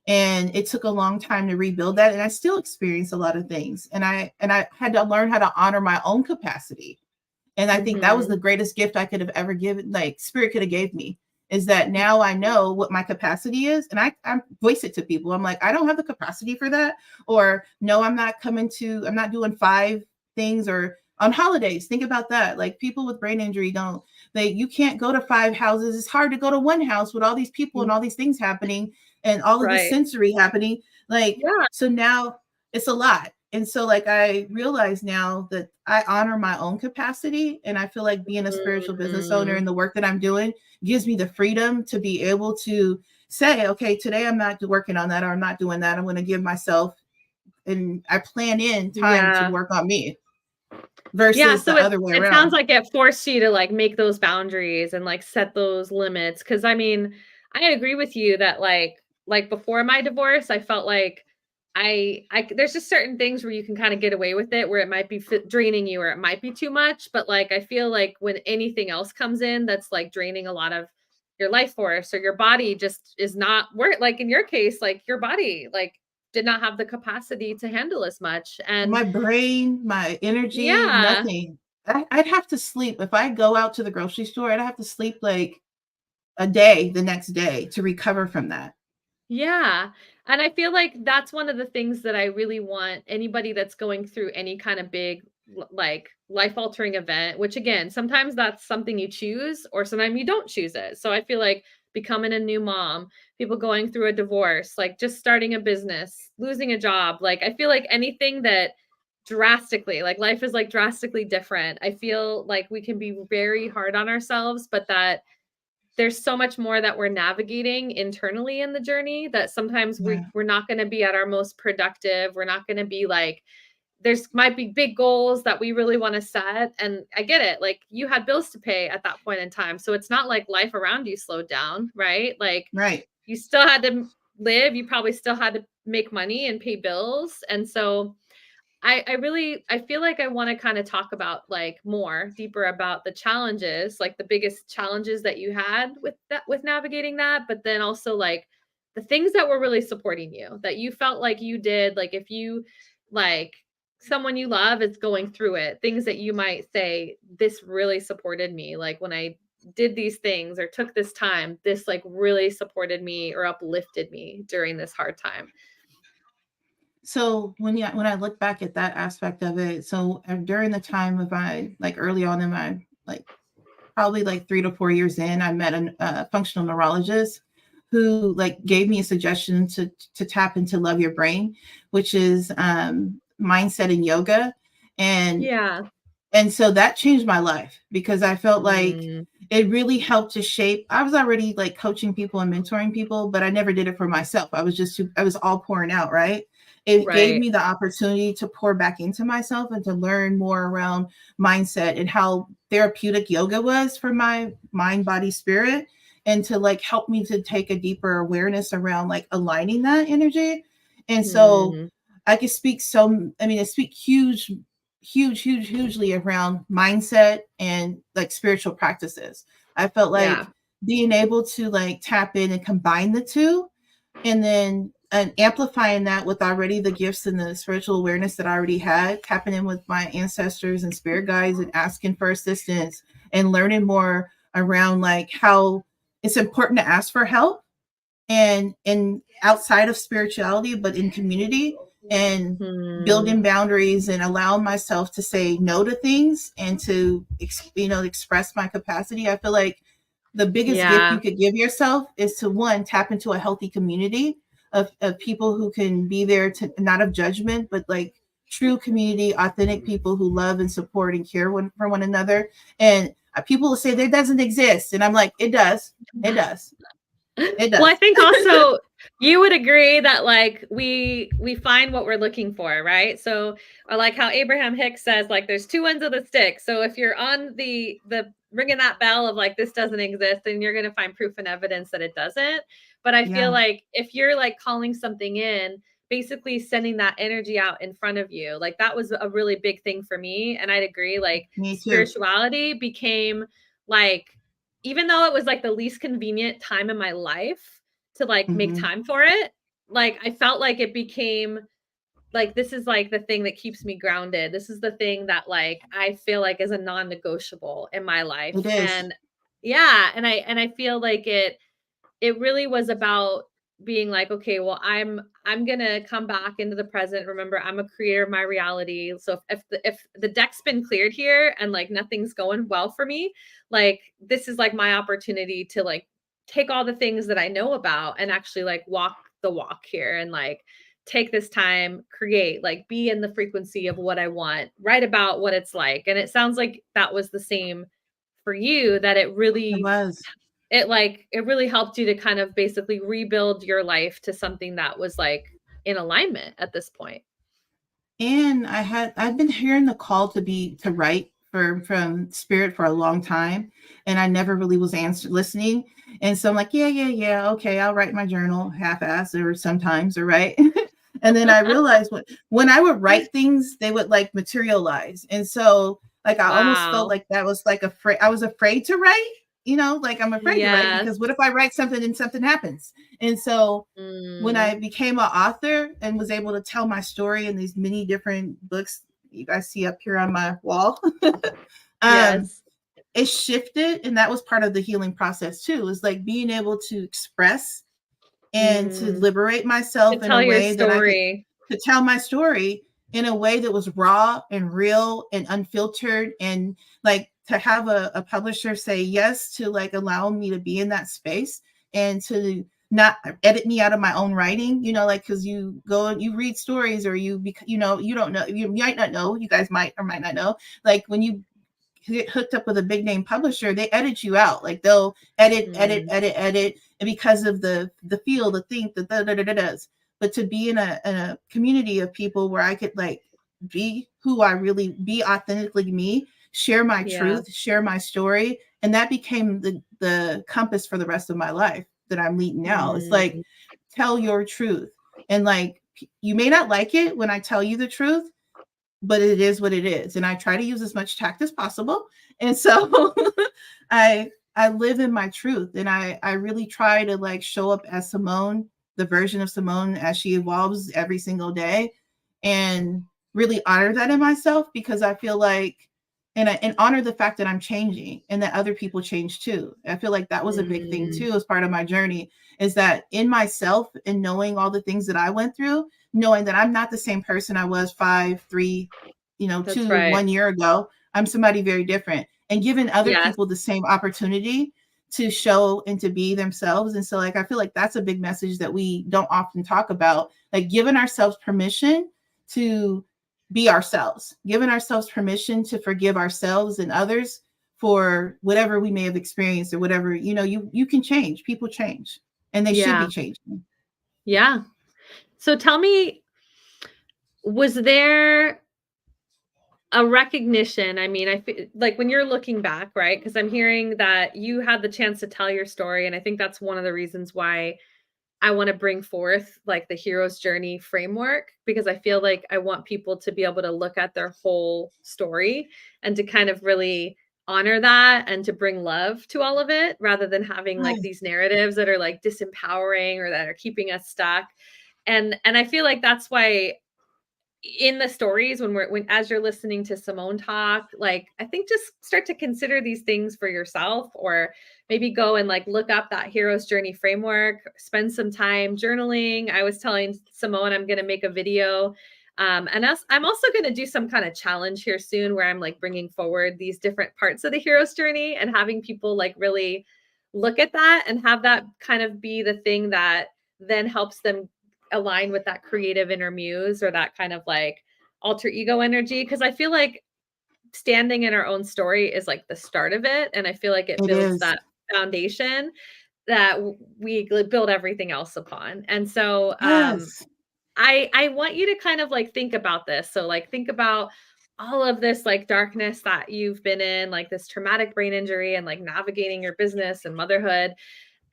And it took a long time to rebuild that. And I still experience a lot of things. And I had to learn how to honor my own capacity. And I think that was the
Mhm.
greatest gift I could have ever given, like spirit could have gave me, is that now I know what my capacity is. And I voice it to people. I'm like, I don't have the capacity for that. Or no, I'm not doing 5 things. Or on holidays, think about that. Like people with brain injury don't, you can't go to 5 houses. It's hard to go to one house with all these people and
Mm,
all these things happening and all of this
right.
sensory happening. Like,
Yeah.
so now it's a lot. And so like I realize now that I honor my own capacity, and I feel like being a spiritual business owner
Mm,
and the work that I'm doing gives me the freedom to be able to say, okay, today I'm not working on that, or I'm not doing that. I'm going to give myself, and I plan in time to
yeah.
work on me
Yeah,
versus
so
the other way
it sounds
around.
like it forced you to, like, make those boundaries and, like, set those limits. Because I mean, I agree with you that, like, before my divorce, I felt like there's just certain things where you can kinda get away with it, where it might be draining you or it might be too much, but, like, I feel like when anything else comes in that's, like, draining a lot of your life force, or your body just is not work like, in your case, like, your body, like, did not have the capacity to handle as much, and
My brain, my energy,
yeah.
nothing. I'd have to sleep. If I go out to the grocery store, I'd have to sleep like a day the next day to recover from that.
Yeah, and I feel like that's one of the things that I really want anybody that's going through any kind of big, like, life-altering event, which again, sometimes that's something you choose or sometimes you don't choose it. So I feel like becoming a new mom, people going through a divorce, like just starting a business, losing a job, like I feel like anything that drastically, like life is like drastically different. I feel like we can be very hard on ourselves, but that there's so much more that we're navigating internally in the journey that sometimes
Yeah,
we're not going to be at our most productive. We're not going to be like, there's might be big goals that we really want to set. And I get it. Like you had bills to pay at that point in time. So it's not like life around you slowed down, right? Like
right.
you still had to live. You probably still had to make money and pay bills. And so I really I feel like I wanna kinda talk about, like, more deeper about the challenges, like, the biggest challenges that you had with navigating that, but then also, like, the things that were really supporting you, that you felt like you did, like, if you like, someone you love is going through it, things that you might say, "This really supported me," like, when I did these things or took this time, this, like, really supported me or uplifted me during this hard time.
So when I look back at that aspect of it, so during the time of my like early on in my like probably like 3 to 4 years in, I met a functional neurologist who like gave me a suggestion to tap into Love Your Brain, which is mindset and yoga, and
Yeah.
and so that changed my life because I felt like
Mm,
it really helped to shape. I was already like coaching people and mentoring people, but I never did it for myself. I was all pouring out, right? It gave
right.
me the opportunity to pour back into myself and to learn more around mindset and how therapeutic yoga was for my mind, body, spirit, and to like help me to take a deeper awareness around like aligning that energy. And so
Mm,
I could speak so, I mean, I speak huge hugely around mindset and like spiritual practices. I felt
Yeah.
like being able to like tap in and combine the two, and then and amplifying that with already the gifts and the spiritual awareness that I already had, tapping in with my ancestors and spirit guides and asking for assistance and learning more around like how it's important to ask for help and outside of spirituality, but in community, and building
Hmm.
boundaries and allowing myself to say no to things and to express my capacity. I feel like the biggest gift you
Yeah.
could give yourself is to one, tap into a healthy community of people who can be there to not of judgment, but like true community, authentic people who love and support and care for one another. And people will say that doesn't exist, and I'm like, it does, it does, it
Well, I
does.
think also you would agree that like we find what we're looking for, right? So, or like how Abraham Hicks says, like there's two ends of the stick. So if you're on the ringing that bell of like this doesn't exist, then you're gonna find proof and evidence that it doesn't. But I feel
Yeah,
like if you're like calling something in, basically sending that energy out in front of you, like that was a really big thing for me. And I'd agree, like
me too.
spirituality became like, even though it was like the least convenient time in my life to like make
Hmm.
time for it, like I felt like it became like this is like the thing that keeps me grounded. This is the thing that like I feel like is a non-negotiable in my
It
life.
is.
And yeah, and I feel like it really was about being like, okay, well, I'm gonna come back into the present. Remember, I'm a creator of my reality. So if the deck's been cleared here and like nothing's going well for me, like this is like my opportunity to like take all the things that I know about and actually like walk the walk here and like take this time, create, like be in the frequency of what I want, write about what it's like. And it sounds like that was the same for you, that
It was.
it really helped you to kind of basically rebuild your life to something that was like in alignment at this point.
And I've been hearing the call to write from spirit for a long time, and I never really was listening. And so I'm like, yeah, okay, I'll write my journal half-ass or sometimes, or right. And then I realized when I would write things, they would like materialize. And so like I almost felt
Wow.
like that was like afraid. I was afraid to write, like I'm afraid to write
Yes.
because what if I write something and something happens? And so when I
Mm,
became an author and was able to tell my story in these many different books you guys see up here on my wall, um,
yes.
it shifted, and that was part of the healing process too. Is like being able to express and to
Mm,
liberate
to
myself in a
tell your
way that I could
story.
to tell my story in a way that was raw and real and unfiltered, and like to have a publisher say yes to like allow me to be in that space and to not edit me out of my own writing, like because you go and you read stories, or you don't know, you might not know, you guys might or might not know, like when you get hooked up with a big name publisher, they edit you out. Like they'll
Mm,
edit, and because of the feel, the thing, the da da da da does. But to be in a community of people where I could like be who I really be, authentically me, share my
yeah.
truth, share my story, and that became the compass for the rest of my life that I'm leading now. It's like
Mm,
tell your truth, and like you may not like it when I tell you the truth, but it is what it is, and I try to use as much tact as possible. And so I live in my truth, and I really try to like show up as Samone, the version of Samone as she evolves every single day, and really honor that in myself, because I feel like and honor the fact that I'm changing and that other people change too. I feel like that was a big thing
mm,
too as part of my journey, is that in myself and knowing all the things that I went through, knowing that I'm not the same person I was 5, 3,
that's
2,
right.
1 year ago. I'm somebody very different, and giving other
Yes.
people the same opportunity to show and to be themselves. And so like I feel like that's a big message that we don't often talk about, like giving ourselves permission to be ourselves, giving ourselves permission to forgive ourselves and others for whatever we may have experienced, or whatever, you can change, people change, and they should be
Yeah.
changing.
Yeah. So tell me, was there a recognition? I mean, I feel like when you're looking back, right? Because I'm hearing that you had the chance to tell your story, and I think that's one of the reasons why I want to bring forth like the hero's journey framework, because I feel like I want people to be able to look at their whole story and to kind of really honor that and to bring love to all of it, rather than having like
Yes,
these narratives that are like disempowering or that are keeping us stuck. And I feel like that's why in the stories, when as you're listening to Samone talk, like I think just start to consider these things for yourself, or maybe go and like look up that hero's journey framework, spend some time journaling. I was telling Samone I'm going to make a video, and I'm also going to do some kind of challenge here soon where I'm like bringing forward these different parts of the hero's journey and having people like really look at that and have that kind of be the thing that then helps them align with that creative inner muse or that kind of like alter ego energy. Cause I feel like standing in our own story is like the start of it. And I feel like it
it
builds
is.
that foundation that we build everything else upon. And so
Yes.
I want you to kind of like think about this. So like think about all of this like darkness that you've been in, like this traumatic brain injury and like navigating your business and motherhood,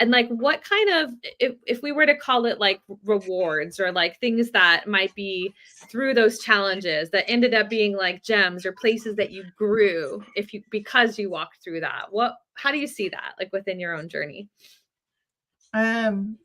and like what kind of, if we were to call it like rewards or like things that might be through those challenges that ended up being like gems or places that you grew if you because you walked through that, what, how do you see that like within your own journey?
Um,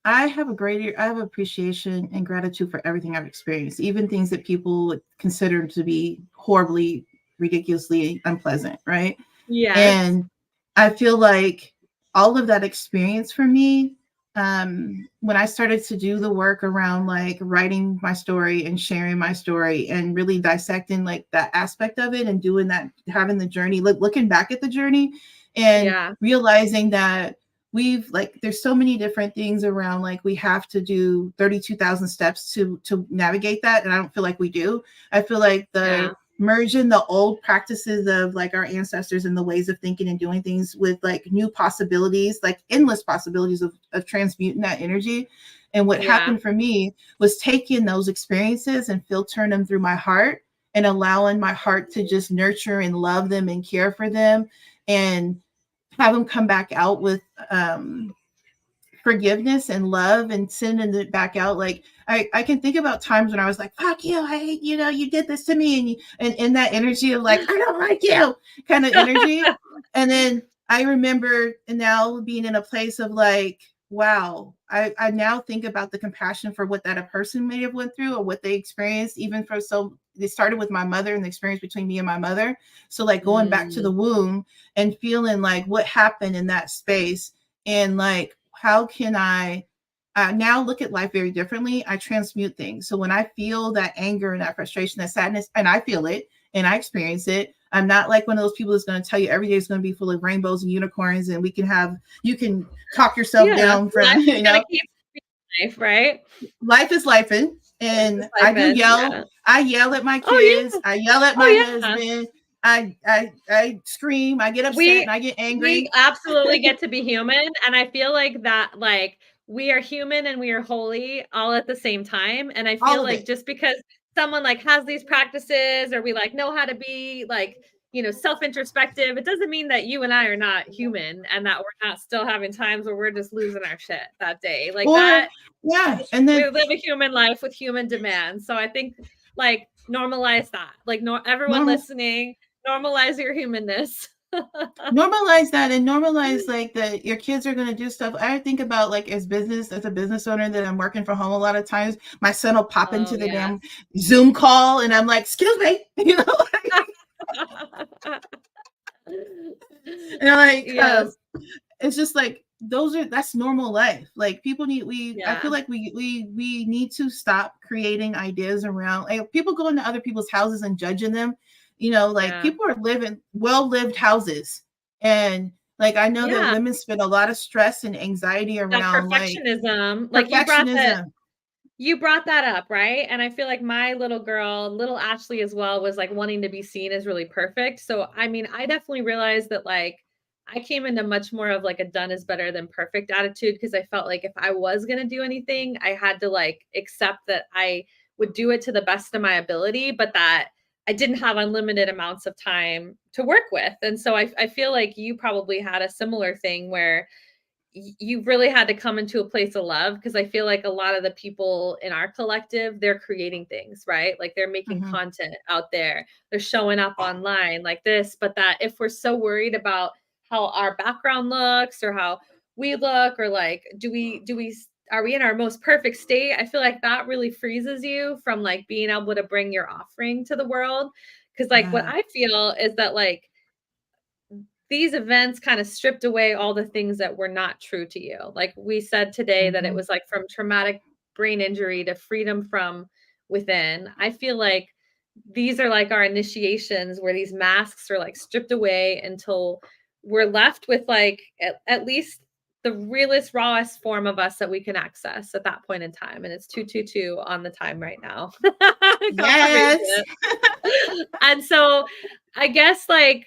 I have appreciation and gratitude for everything I've experienced, even things that people would consider to be horribly, ridiculously unpleasant, right?
Yes.
And I feel like all of that experience for me, when I started to do the work around like writing my story and sharing my story and really dissecting like that aspect of it and doing that, having the journey, looking back at the journey and
Yeah.
realizing that we've like there's so many different things around like we have to do 32,000 steps to navigate that, and I don't feel like we do. I feel like the
Yeah.
merging the old practices of like our ancestors and the ways of thinking and doing things with like new possibilities, like endless possibilities of transmuting that energy. And what
Yeah.
happened for me was taking those experiences and filtering them through my heart and allowing my heart to just nurture and love them and care for them and have them come back out with forgiveness and love and sending it back out. Like I can think about times when I was like, fuck you, I hate, you did this to me. And in that energy of like, I don't like you kind of energy. And then I remember now being in a place of like, wow, I now think about the compassion for what that a person may have went through or what they experienced, even for so it started with my mother and the experience between me and my mother. So like going back to the
Mm,
womb and feeling like what happened in that space and like how can I now look at life very differently. I transmute things. So when I feel that anger and that frustration, that sadness, and I feel it and I experience it, I'm not like one of those people that's going to tell you every day is going to be full of rainbows and unicorns and you can talk yourself
yeah,
down from,
life is gonna keep being life, right?
life is life.
Life is
And I
life,
do
and
yell.
yeah.
I yell at my
Oh
kids.
yeah.
I yell at my
Oh yeah.
husband. I scream. I get upset
we
and I get
we
angry
absolutely get to be human, and I feel like that like we are human and we are holy all at the same time. And I
all
feel
of
like
it.
just because someone like has these practices or we like know how to be like, self-introspective, it doesn't mean that you and I are not human and that we're not still having times where we're just losing our shit that day like
Or
that.
yeah, and
We
then
live a human life with human demands. So I think like normalize that. Like no everyone
normal
listening, normalize your humanness.
normalize that and normalize like that your kids are going to do stuff. I think about like as a business owner that I'm working from home a lot of times, my son will pop
Oh
into the
yeah.
damn Zoom call and I'm like, excuse me, and I'm like,
Yes.
it's just like that's normal life. Like people need I feel
Yeah.
like we need to stop creating ideas around like people go into other people's houses and judging them. Like
Yeah.
people are living well lived houses. And like I know that
Yeah.
women spend a lot of stress and anxiety
That
around like
perfectionism, like
perfectionism.
you brought that up, right? And I feel like my little girl, little Ashley as well, was like wanting to be seen as really perfect. So, I mean, I definitely realized that like I came into much more of like a done is better than perfect attitude, because I felt like if I was going to do anything, I had to like accept that I would do it to the best of my ability, but that I didn't have unlimited amounts of time to work with. And so I feel like you probably had a similar thing where you've really had to come into a place of love, because I feel like a lot of the people in our collective, they're creating things, right? Like they're making
Mhm.
content out there, they're showing up online like this, but that if we're so worried about how our background looks or how we look, or like do we are we in our most perfect state, I feel like that really freezes you from like being able to bring your offering to the world. Because like what
Yeah.
I feel is that like these events kind of stripped away all the things that were not true to you. Like we said today, that it
Mhm.
was like from traumatic brain injury to freedom from within. I feel like these are like our initiations, where these masks are like stripped away until we're left with like at least the realest, rawest form of us that we can access at that point in time. And it's 222 on the time right now.
Yes.
Confirmation. And so I guess like,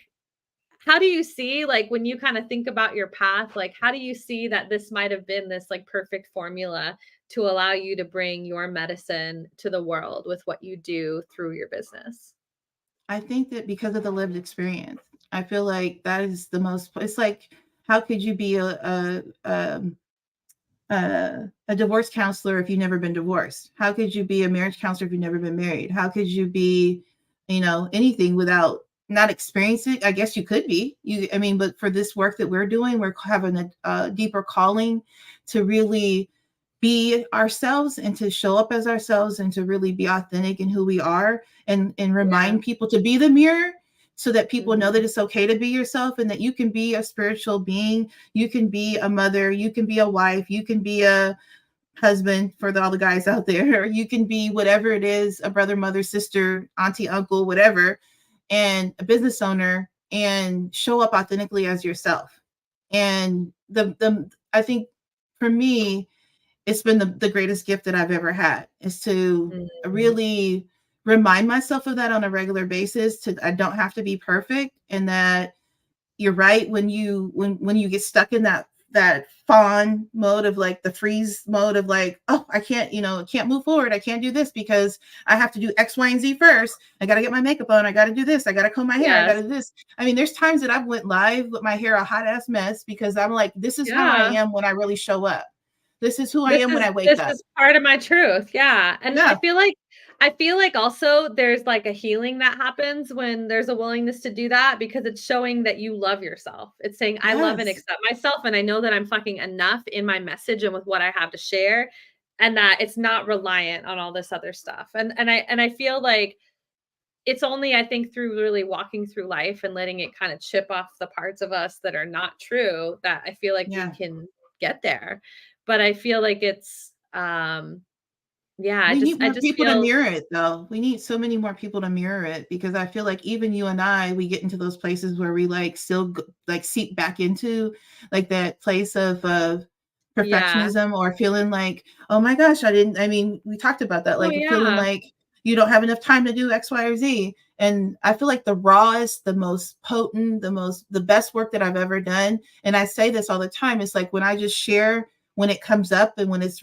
how do you see, like, when you kind of think about your path, like, how do you see that this might have been this like perfect formula to allow you to bring your medicine to the world with what you do through your business?
I think that because of the lived experience, I feel like that is the most. It's like, how could you be a divorce counselor if you've never been divorced? How could you be a marriage counselor if you've never been married? How could you be, anything without not experiencing it? I guess you could be. I mean, but for this work that we're doing, we're having a deeper calling to really be ourselves and to show up as ourselves and to really be authentic in who we are, and
Yeah.
remind people to be the mirror, so that people know that
Mhm.
it's okay to be yourself and that you can be a spiritual being, you can be a mother, you can be a wife, you can be a husband for all the guys out there, you can be whatever it is, a brother, mother, sister, auntie, uncle, whatever, and a business owner, and show up authentically as yourself. And the I think for me, it's been the greatest gift that I've ever had, is to
Mhm.
really remind myself of that on a regular basis. To I don't have to be perfect, and that you're right, when you get stuck in that fawn mode of like the freeze mode of like, oh, I can't, I can't move forward, I can't do this because I have to do X, Y, and Z first. I got to get my makeup on, I got to do this, I got to comb my hair, I got
Yes.
to do this. I mean, there's times that I've went live with my hair a hot ass mess because I'm like, this is how I
Yeah.
am when I really show up. This is who I
This
am when
is
I wake
this
up.
is part of my truth, yeah, and
Yeah.
I feel like also there's, like, a healing that happens when there's a willingness to do that, because it's showing that you love yourself. It's saying, "I love and
Yes.
accept myself, and I know that I'm fucking enough in my message and with what I have to share, and that it's not reliant on all this other stuff." And I feel like it's only, I think, through really walking through life and letting it kinda chip off the parts of us that are not true, that I feel like we
Yeah.
can get there. But I feel like it's, yeah,
We need
I
more
just
people to
feel,
mirror it, though. We need so many more people to mirror it, because I feel like even you and I, we get into those places where we like still like seep back into like that place of
yeah.
perfectionism, or feeling like, oh my gosh, I mean, we talked about that,
Oh,
like feeling
yeah.
like you don't have enough time to do X, Y, or Z. And I feel like the rawest, the most potent, the best work that I've ever done. And I say this all the time. It's like when I just share, when it comes up and when it's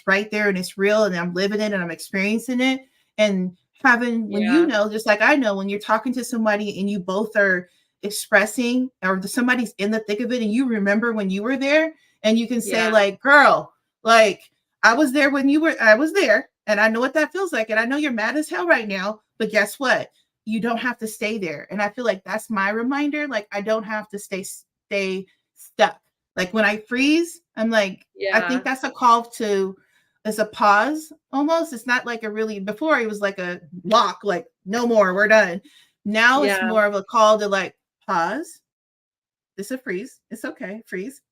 right there and it's real and I'm living it and I'm experiencing it, and having, when
Yeah.
just like I know, when you're talking to somebody and you both are expressing, or somebody's in the thick of it and you remember when you were there, and you can say
Yeah.
like, girl, like I was there when I was there, and I know what that feels like, and I know you're mad as hell right now, but guess what, you don't have to stay there. And I feel like that's my reminder, like I don't have to stay stuck. Like when I freeze, I'm like, I think
Yeah.
that's a call to, it's a pause almost. It's not like a really, before it was like a lock, like no more, we're done. Now it's
Yeah.
more of a call to like pause. It's a freeze. It's okay, freeze.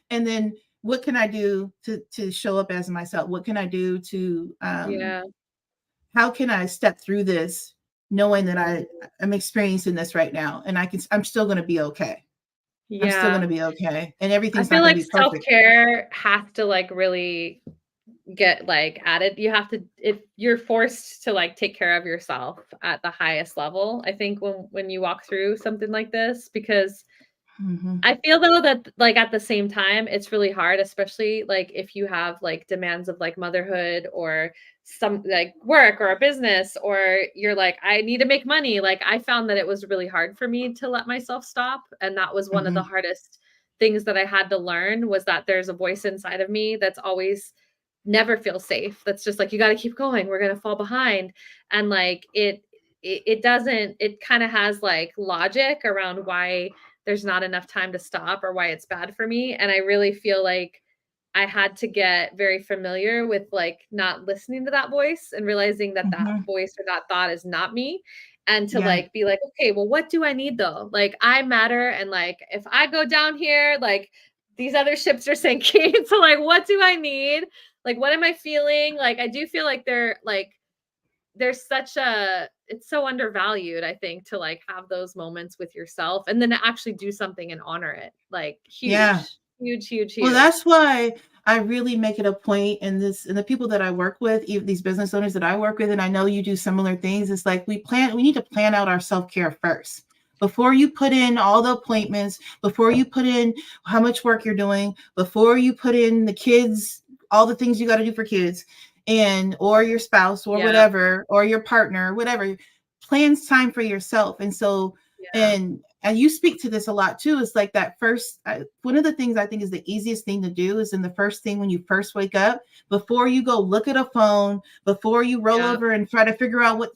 And then what can I do to show up as myself? What can I do to
Yeah.
how can I step through this knowing that
Mhm.
I'm experiencing this right now, and I'm still going to be okay. I'm still going
Yeah.
to be okay, and
I
everything's
feel
not going
like
to be perfect.
self-care has to, like, really get, like, added. You have to, if you're forced to, like, take care of yourself at the highest level, I think, when you walk through something like this, because
Mhm.
I feel though that, like, at the same time, it's really hard, especially, like, if you have, like, demands of, like, motherhood or some, like, work or a business, or you're like, "I need to make money." Like, I found that it was really hard for me to let myself stop, and that was one of the
Mhm.
hardest things that I had to learn was that there's a voice inside of me that's always never feels safe. That's just like, you got to keep going. We're going to fall behind. And like it doesn't, it kind of has like logic around why there's not enough time to stop or why it's bad for me. And I really feel like I had to get very familiar with like not listening to that voice and realizing that that
Mhm.
voice or that thought is not me. And to
Yeah.
like be like, okay, well, what do I need though? Like I matter. And like if I go down here, like these other ships are sinking. So like what do I need? Like what am I feeling? Like I do feel like they're like there's such a it's so undervalued, I think, to like have those moments with yourself and then to actually do something and honor it. Like
Yeah.
huge, huge, huge,
Well,
huge.
that's why I really make it a point in this, and the people that I work with, even these business owners that I work with, and I know you do similar things. It's like we need to plan out our self-care first. Before you put in all the appointments, before you put in how much work you're doing, before you put in the kids, all the things you got to do for kids, and or your spouse or
Yeah.
whatever, or your partner, whatever, plan time for yourself. And so,
Yeah.
and you speak to this a lot too. It's like that first, one of the things I think is the easiest thing to do is in the first thing when you first wake up, before you go look at a phone, before you roll
Yeah.
over and try to figure out what,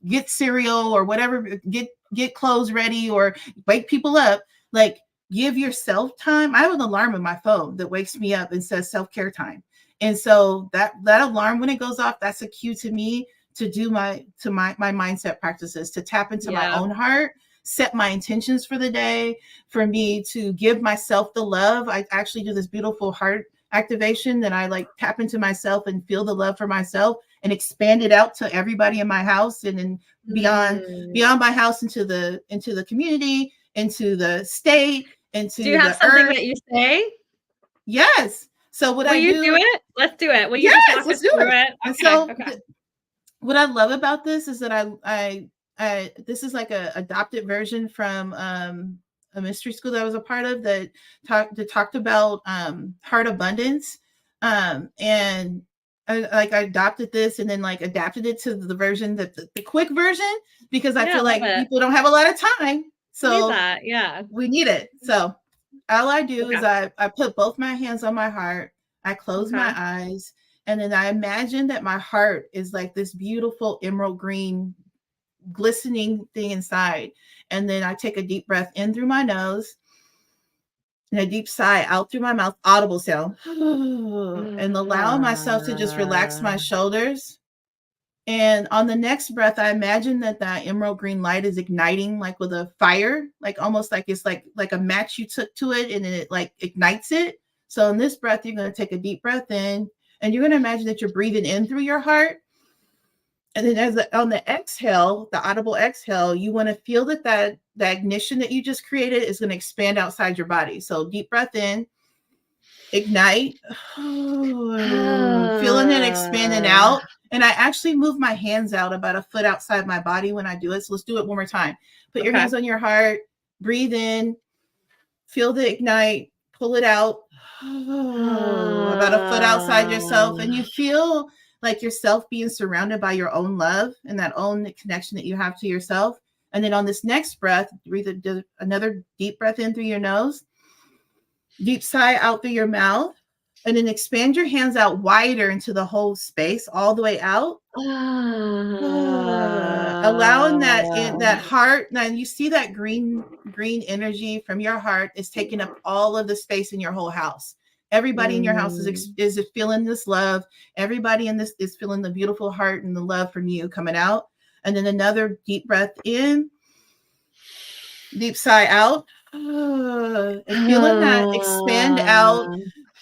get cereal or whatever, get clothes ready or wake people up, like give yourself time. I have an alarm on my phone that wakes me up and says self-care time. And so that alarm, when it goes off, that's a cue to me to do my mindset practices, to tap into my
Yeah.
own heart, set my intentions for the day, for me to give myself the love. I actually do this beautiful heart activation that I like tap into myself and feel the love for myself and expand it out to everybody in my house and then
Mm.
beyond my house into the community, into the state,
Do you
into
have
the
something
earth.
that you say?
Yes. So what
Will
I
you do
do,
it? Let's do it. Will you just
yes,
walk
let's
us
do
through
it.
it?
And
Okay.
so
Okay.
what I love about this is that this is like a adopted version from a mystery school that I was a part of that talked about heart abundance, and I adopted this and then like adapted it to the version that the quick version, because I
Yeah, I
feel
love
like
it.
people don't have a lot of time,
We need
so
that. Yeah.
we need it. So all I do
Okay.
is I put both my hands on my heart, I close my
Okay.
eyes, and then I imagine that my heart is like this beautiful emerald green, glistening thing inside. And then I take a deep breath in through my nose and a deep sigh out through my mouth, audible sound, and allow myself to just relax my shoulders. And on the next breath, I imagine that that emerald green light is igniting like with a fire, like almost like it's like a match you took to it and then it like ignites it. So in this breath, you're going to take a deep breath in and you're going to imagine that you're breathing in through your heart. And then on the exhale, the audible exhale, you want to feel that the ignition that you just created is going to expand outside your body. So deep breath in, ignite, feeling it expanding out. And I actually move my hands out about a foot outside my body when I do it. So let's do it one more time. Put your
Okay.
hands on your heart, breathe in, feel the ignite, pull it out about a foot outside yourself. And you feel like yourself being surrounded by your own love and that own connection that you have to yourself. And then on this next breath, breathe another deep breath in through your nose, deep sigh out through your mouth, and then expand your hands out wider into the whole space, all the way out. Allowing that heart, now you see that green energy from your heart is taking up all of the space in your whole house. Everybody in your house is feeling this love. Everybody in this is feeling the beautiful heart and the love from you coming out. And then another deep breath in, deep sigh out, and feeling that expand out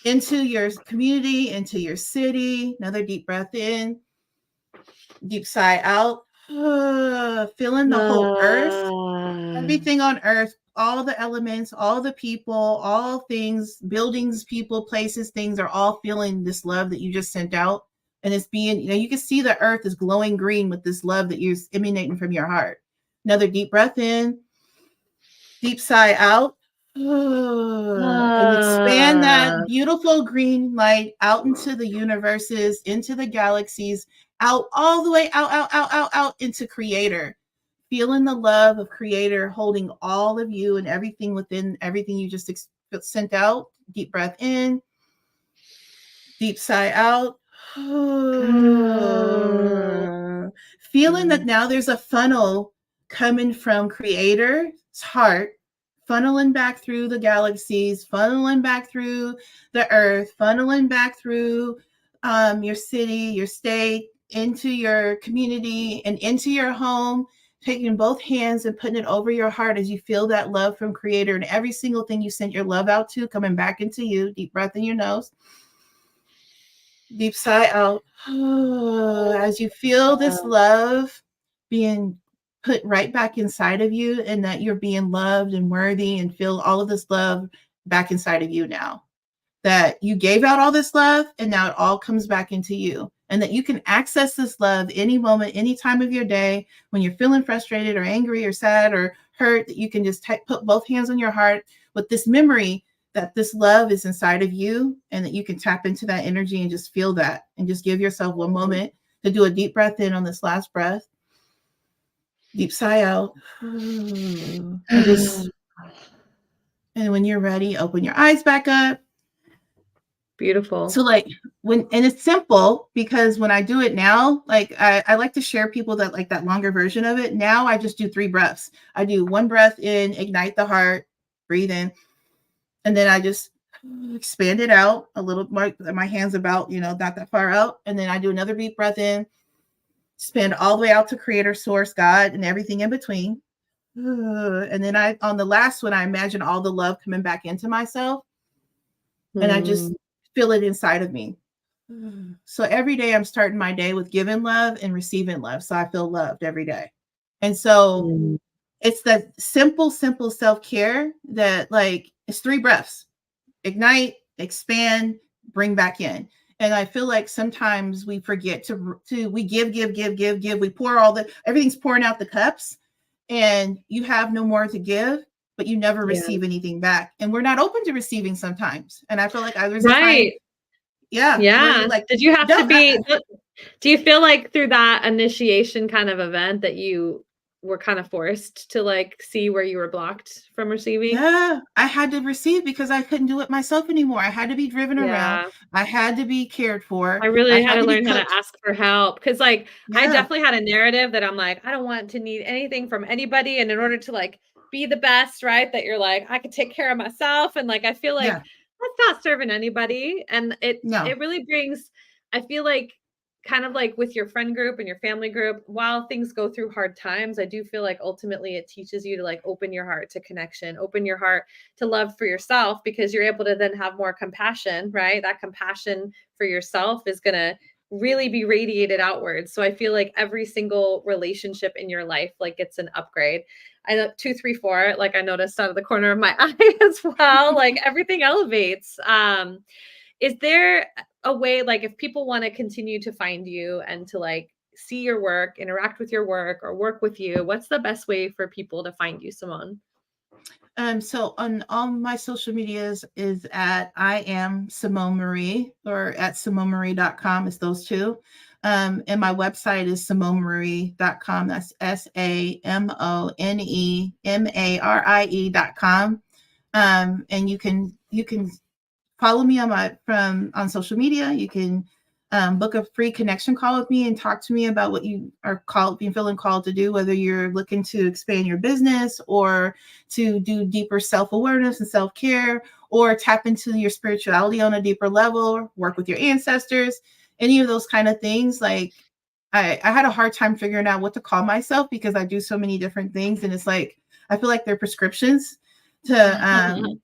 into your community, into your city. Another deep breath in, deep sigh out, feeling the whole earth, everything on earth, all the elements, all the people, all things, buildings, people, places, things are all feeling this love that you just sent out. And it's being, you can see the earth is glowing green with this love that you're emanating from your heart. Another deep breath in, deep sigh out, and expand that beautiful green light out into the universes, into the galaxies, out all the way out into Creator. Feeling the love of Creator holding all of you and everything within everything you just sent out. Deep breath in, deep sigh out. Feeling that now there's a funnel coming from Creator's heart, funneling back through the galaxies, funneling back through the earth, funneling back through your city, your state, into your community, and into your home, taking both hands and putting it over your heart as you feel that love from Creator and every single thing you sent your love out to coming back into you. Deep breath in your nose. Deep sigh out. As you feel this love being put right back inside of you, and that you're being loved and worthy, and feel all of this love back inside of you now. That you gave out all this love and now it all comes back into you. And that you can access this love any moment, any time of your day when you're feeling frustrated or angry or sad or hurt, that you can just put both hands on your heart with this memory that this love is inside of you, and that you can tap into that energy and just feel that, and just give yourself one moment to do a deep breath in on this last breath. Deep sigh out. And when you're ready, open your eyes back up.
Beautiful.
So like and it's simple, because when I do it now, like I like to share people that like that longer version of it. Now I just do 3 breaths. I do 1 breath in, ignite the heart, breathe in. And then I just expand it out a little more. My hands about, not that far out. And then I do another deep breath in, expand all the way out to Creator, Source, God, and everything in between. And then on the last one, I imagine all the love coming back into myself. And I just feel it inside of me. So every day I'm starting my day with giving love and receiving love. So I feel loved every day. And so it's that simple self-care that like it's 3 breaths: ignite, expand, bring back in. And I feel like sometimes we forget to we give. We pour everything's pouring out the cups, and you have no more to give, but you never receive anything back. And we're not open to receiving sometimes. And I feel like there's a time.
Yeah. Like, did you have to be, do you feel like through that initiation kind of event that you were kind of forced to like see where you were blocked from receiving?
Yeah, I had to receive because I couldn't do it myself anymore. I had to be driven around. I had to be cared for.
I really had to learn how to ask for help, because like I definitely had a narrative that I'm like, I don't want to need anything from anybody. And in order to like be the best, right, that you're like, I could take care of myself. And like, I feel like that's not serving anybody. And it really brings, I feel like, kind of like with your friend group and your family group, while things go through hard times, I do feel like ultimately it teaches you to like open your heart to connection, open your heart to love for yourself, because you're able to then have more compassion, right? That compassion for yourself is going to really be radiated outwards. So I feel like every single relationship in your life like gets an upgrade. I know 2, 3, 4, like I noticed out of the corner of my eye as well, like everything elevates. Is there a way, like if people want to continue to find you and to like see your work, interact with your work, or work with you, what's the best way for people to find you, Samone?
So on all my social medias is at I am Samone Marie, or at SamoneMarie.com. It's those 2. And my website is SamoneMarie.com. That's SamoneMarie.com. And you can follow me on social media. You can book a free connection call with me and talk to me about what you are feeling called to do, whether you're looking to expand your business or to do deeper self-awareness and self-care, or tap into your spirituality on a deeper level, work with your ancestors, any of those kind of things. Like I had a hard time figuring out what to call myself, because I do so many different things, and it's like I feel like they're prescriptions to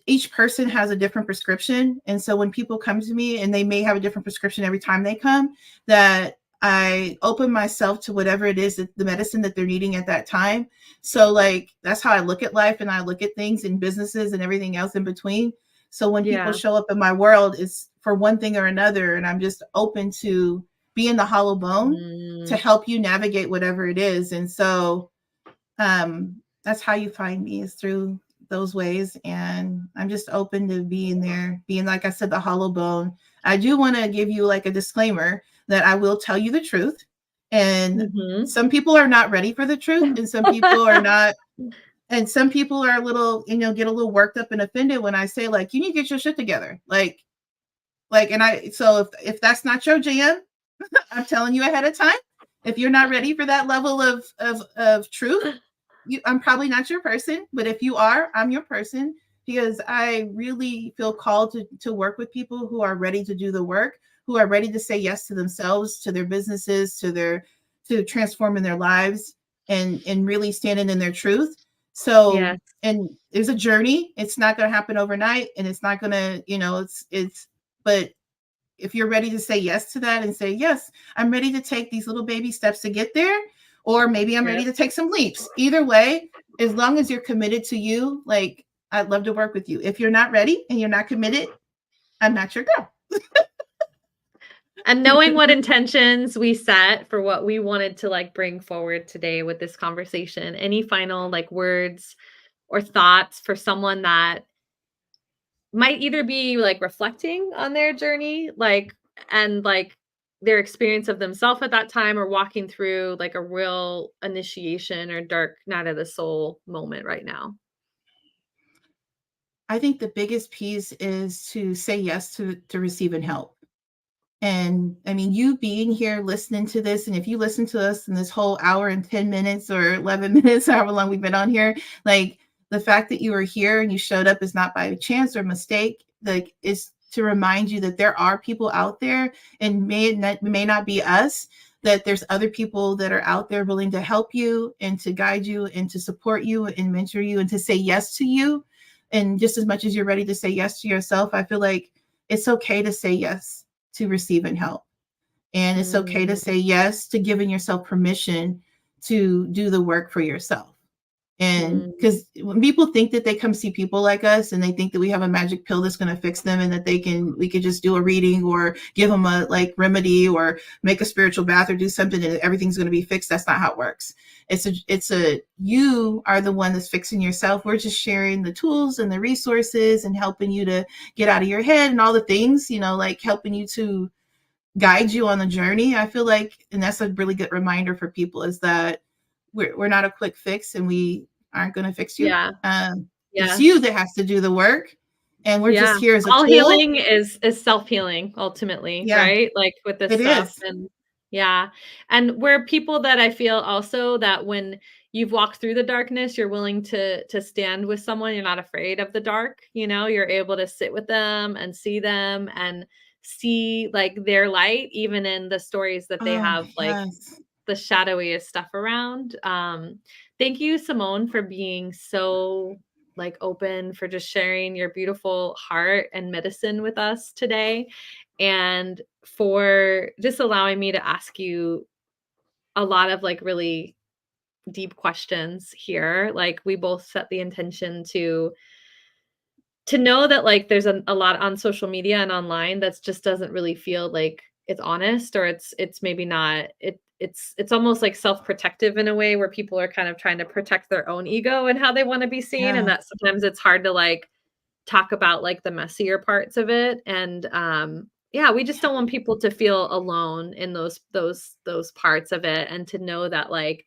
each person has a different prescription. And so when people come to me, and they may have a different prescription every time they come, that I open myself to whatever it is, the medicine that they're needing at that time. So like, that's how I look at life, and I look at things in businesses and everything else in between. So when people show up in my world, it's for one thing or another. And I'm just open to being the hollow bone to help you navigate whatever it is. And so that's how you find me, is through those ways. And I'm just open to being there, being, like I said, the hollow bone. I do want to give you like a disclaimer that I will tell you the truth. And some people are not ready for the truth, and some people are not And some people are a little, get a little worked up and offended when I say, like, you need to get your shit together. So if that's not your jam, I'm telling you ahead of time. If you're not ready for that level of truth, I'm probably not your person. But if you are, I'm your person, because I really feel called to work with people who are ready to do the work, who are ready to say yes to themselves, to their businesses, to transforming their lives, and really standing in their truth. So,
Yes.
and there's a journey. It's not going to happen overnight, and it's not going to, but if you're ready to say yes to that and say, yes, I'm ready to take these little baby steps to get there, or maybe I'm ready to take some leaps. Either way, as long as you're committed to you, like, I'd love to work with you. If you're not ready and you're not committed, I'm not your girl.
And knowing what intentions we set for what we wanted to like bring forward today with this conversation, any final like words or thoughts for someone that might either be like reflecting on their journey, like, and like their experience of themselves at that time, or walking through like a real initiation or dark night of the soul moment right now?
I think the biggest piece is to say yes to receiving help. And I mean, you being here listening to this, and if you listen to us in this whole hour and 10 minutes or 11 minutes, however long we've been on here, like, the fact that you were here and you showed up is not by chance or mistake. Like, it's to remind you that there are people out there, and may not be us, that there's other people that are out there willing to help you and to guide you and to support you and mentor you and to say yes to you. And just as much as you're ready to say yes to yourself, I feel like it's okay to say yes to receiving help. And it's okay to
Mm,
say yes to giving yourself permission to do the work for yourself. And
mm,
because when people think that they come see people like us and they think that we have a magic pill that's going to fix them, and that we could just do a reading or give them a like remedy or make a spiritual bath or do something and everything's going to be fixed. That's not how it works. You are the one that's fixing yourself. We're just sharing the tools and the resources and helping you to get out of your head and all the things, like helping you to guide you on the journey. I feel like, and that's a really good reminder for people, is that we're not a quick fix, and we aren't going to fix you.
yeah.
It's you
Yes.
that has to do the work, and we're
Yeah.
just here as a
All
tool.
healing is self-healing ultimately,
Yeah,
right? Like with this
it
stuff.
is.
And yeah. And we're people that I feel also that when you've walked through the darkness, you're willing to stand with someone. You're not afraid of the dark, you're able to sit with them and see them and see like their light, even in the stories that they
Oh,
have like
yes.
the shadowiest stuff around. Thank you, Simone, for being so like open, for just sharing your beautiful heart and medicine with us today, and for just allowing me to ask you a lot of like really deep questions here. Like we both set the intention to know that like there's a lot on social media and online that's just doesn't really feel like it's honest, or it's maybe not it's almost like self-protective in a way, where people are kind of trying to protect their own ego and how they want to be seen, and
Yeah.
that sometimes it's hard to like talk about like the messier parts of it. And yeah, we just don't want people to feel alone in those parts of it, and to know that like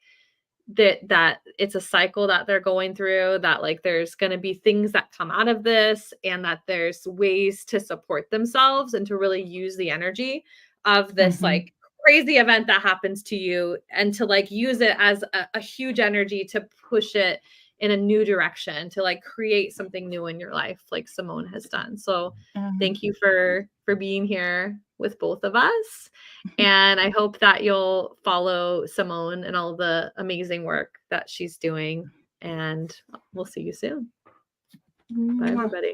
that it's a cycle that they're going through, that like there's going to be things that come out of this, and that there's ways to support themselves and to really use the energy of this
Mm-hmm.
like crazy event that happens to you, and to like use it as a huge energy to push it in a new direction, to like create something new in your life like Simone has done. So thank you for being here with both of us. And I hope that you'll follow Simone and all the amazing work that she's doing. And we'll see you soon. Bye,
Mm-hmm.
everybody.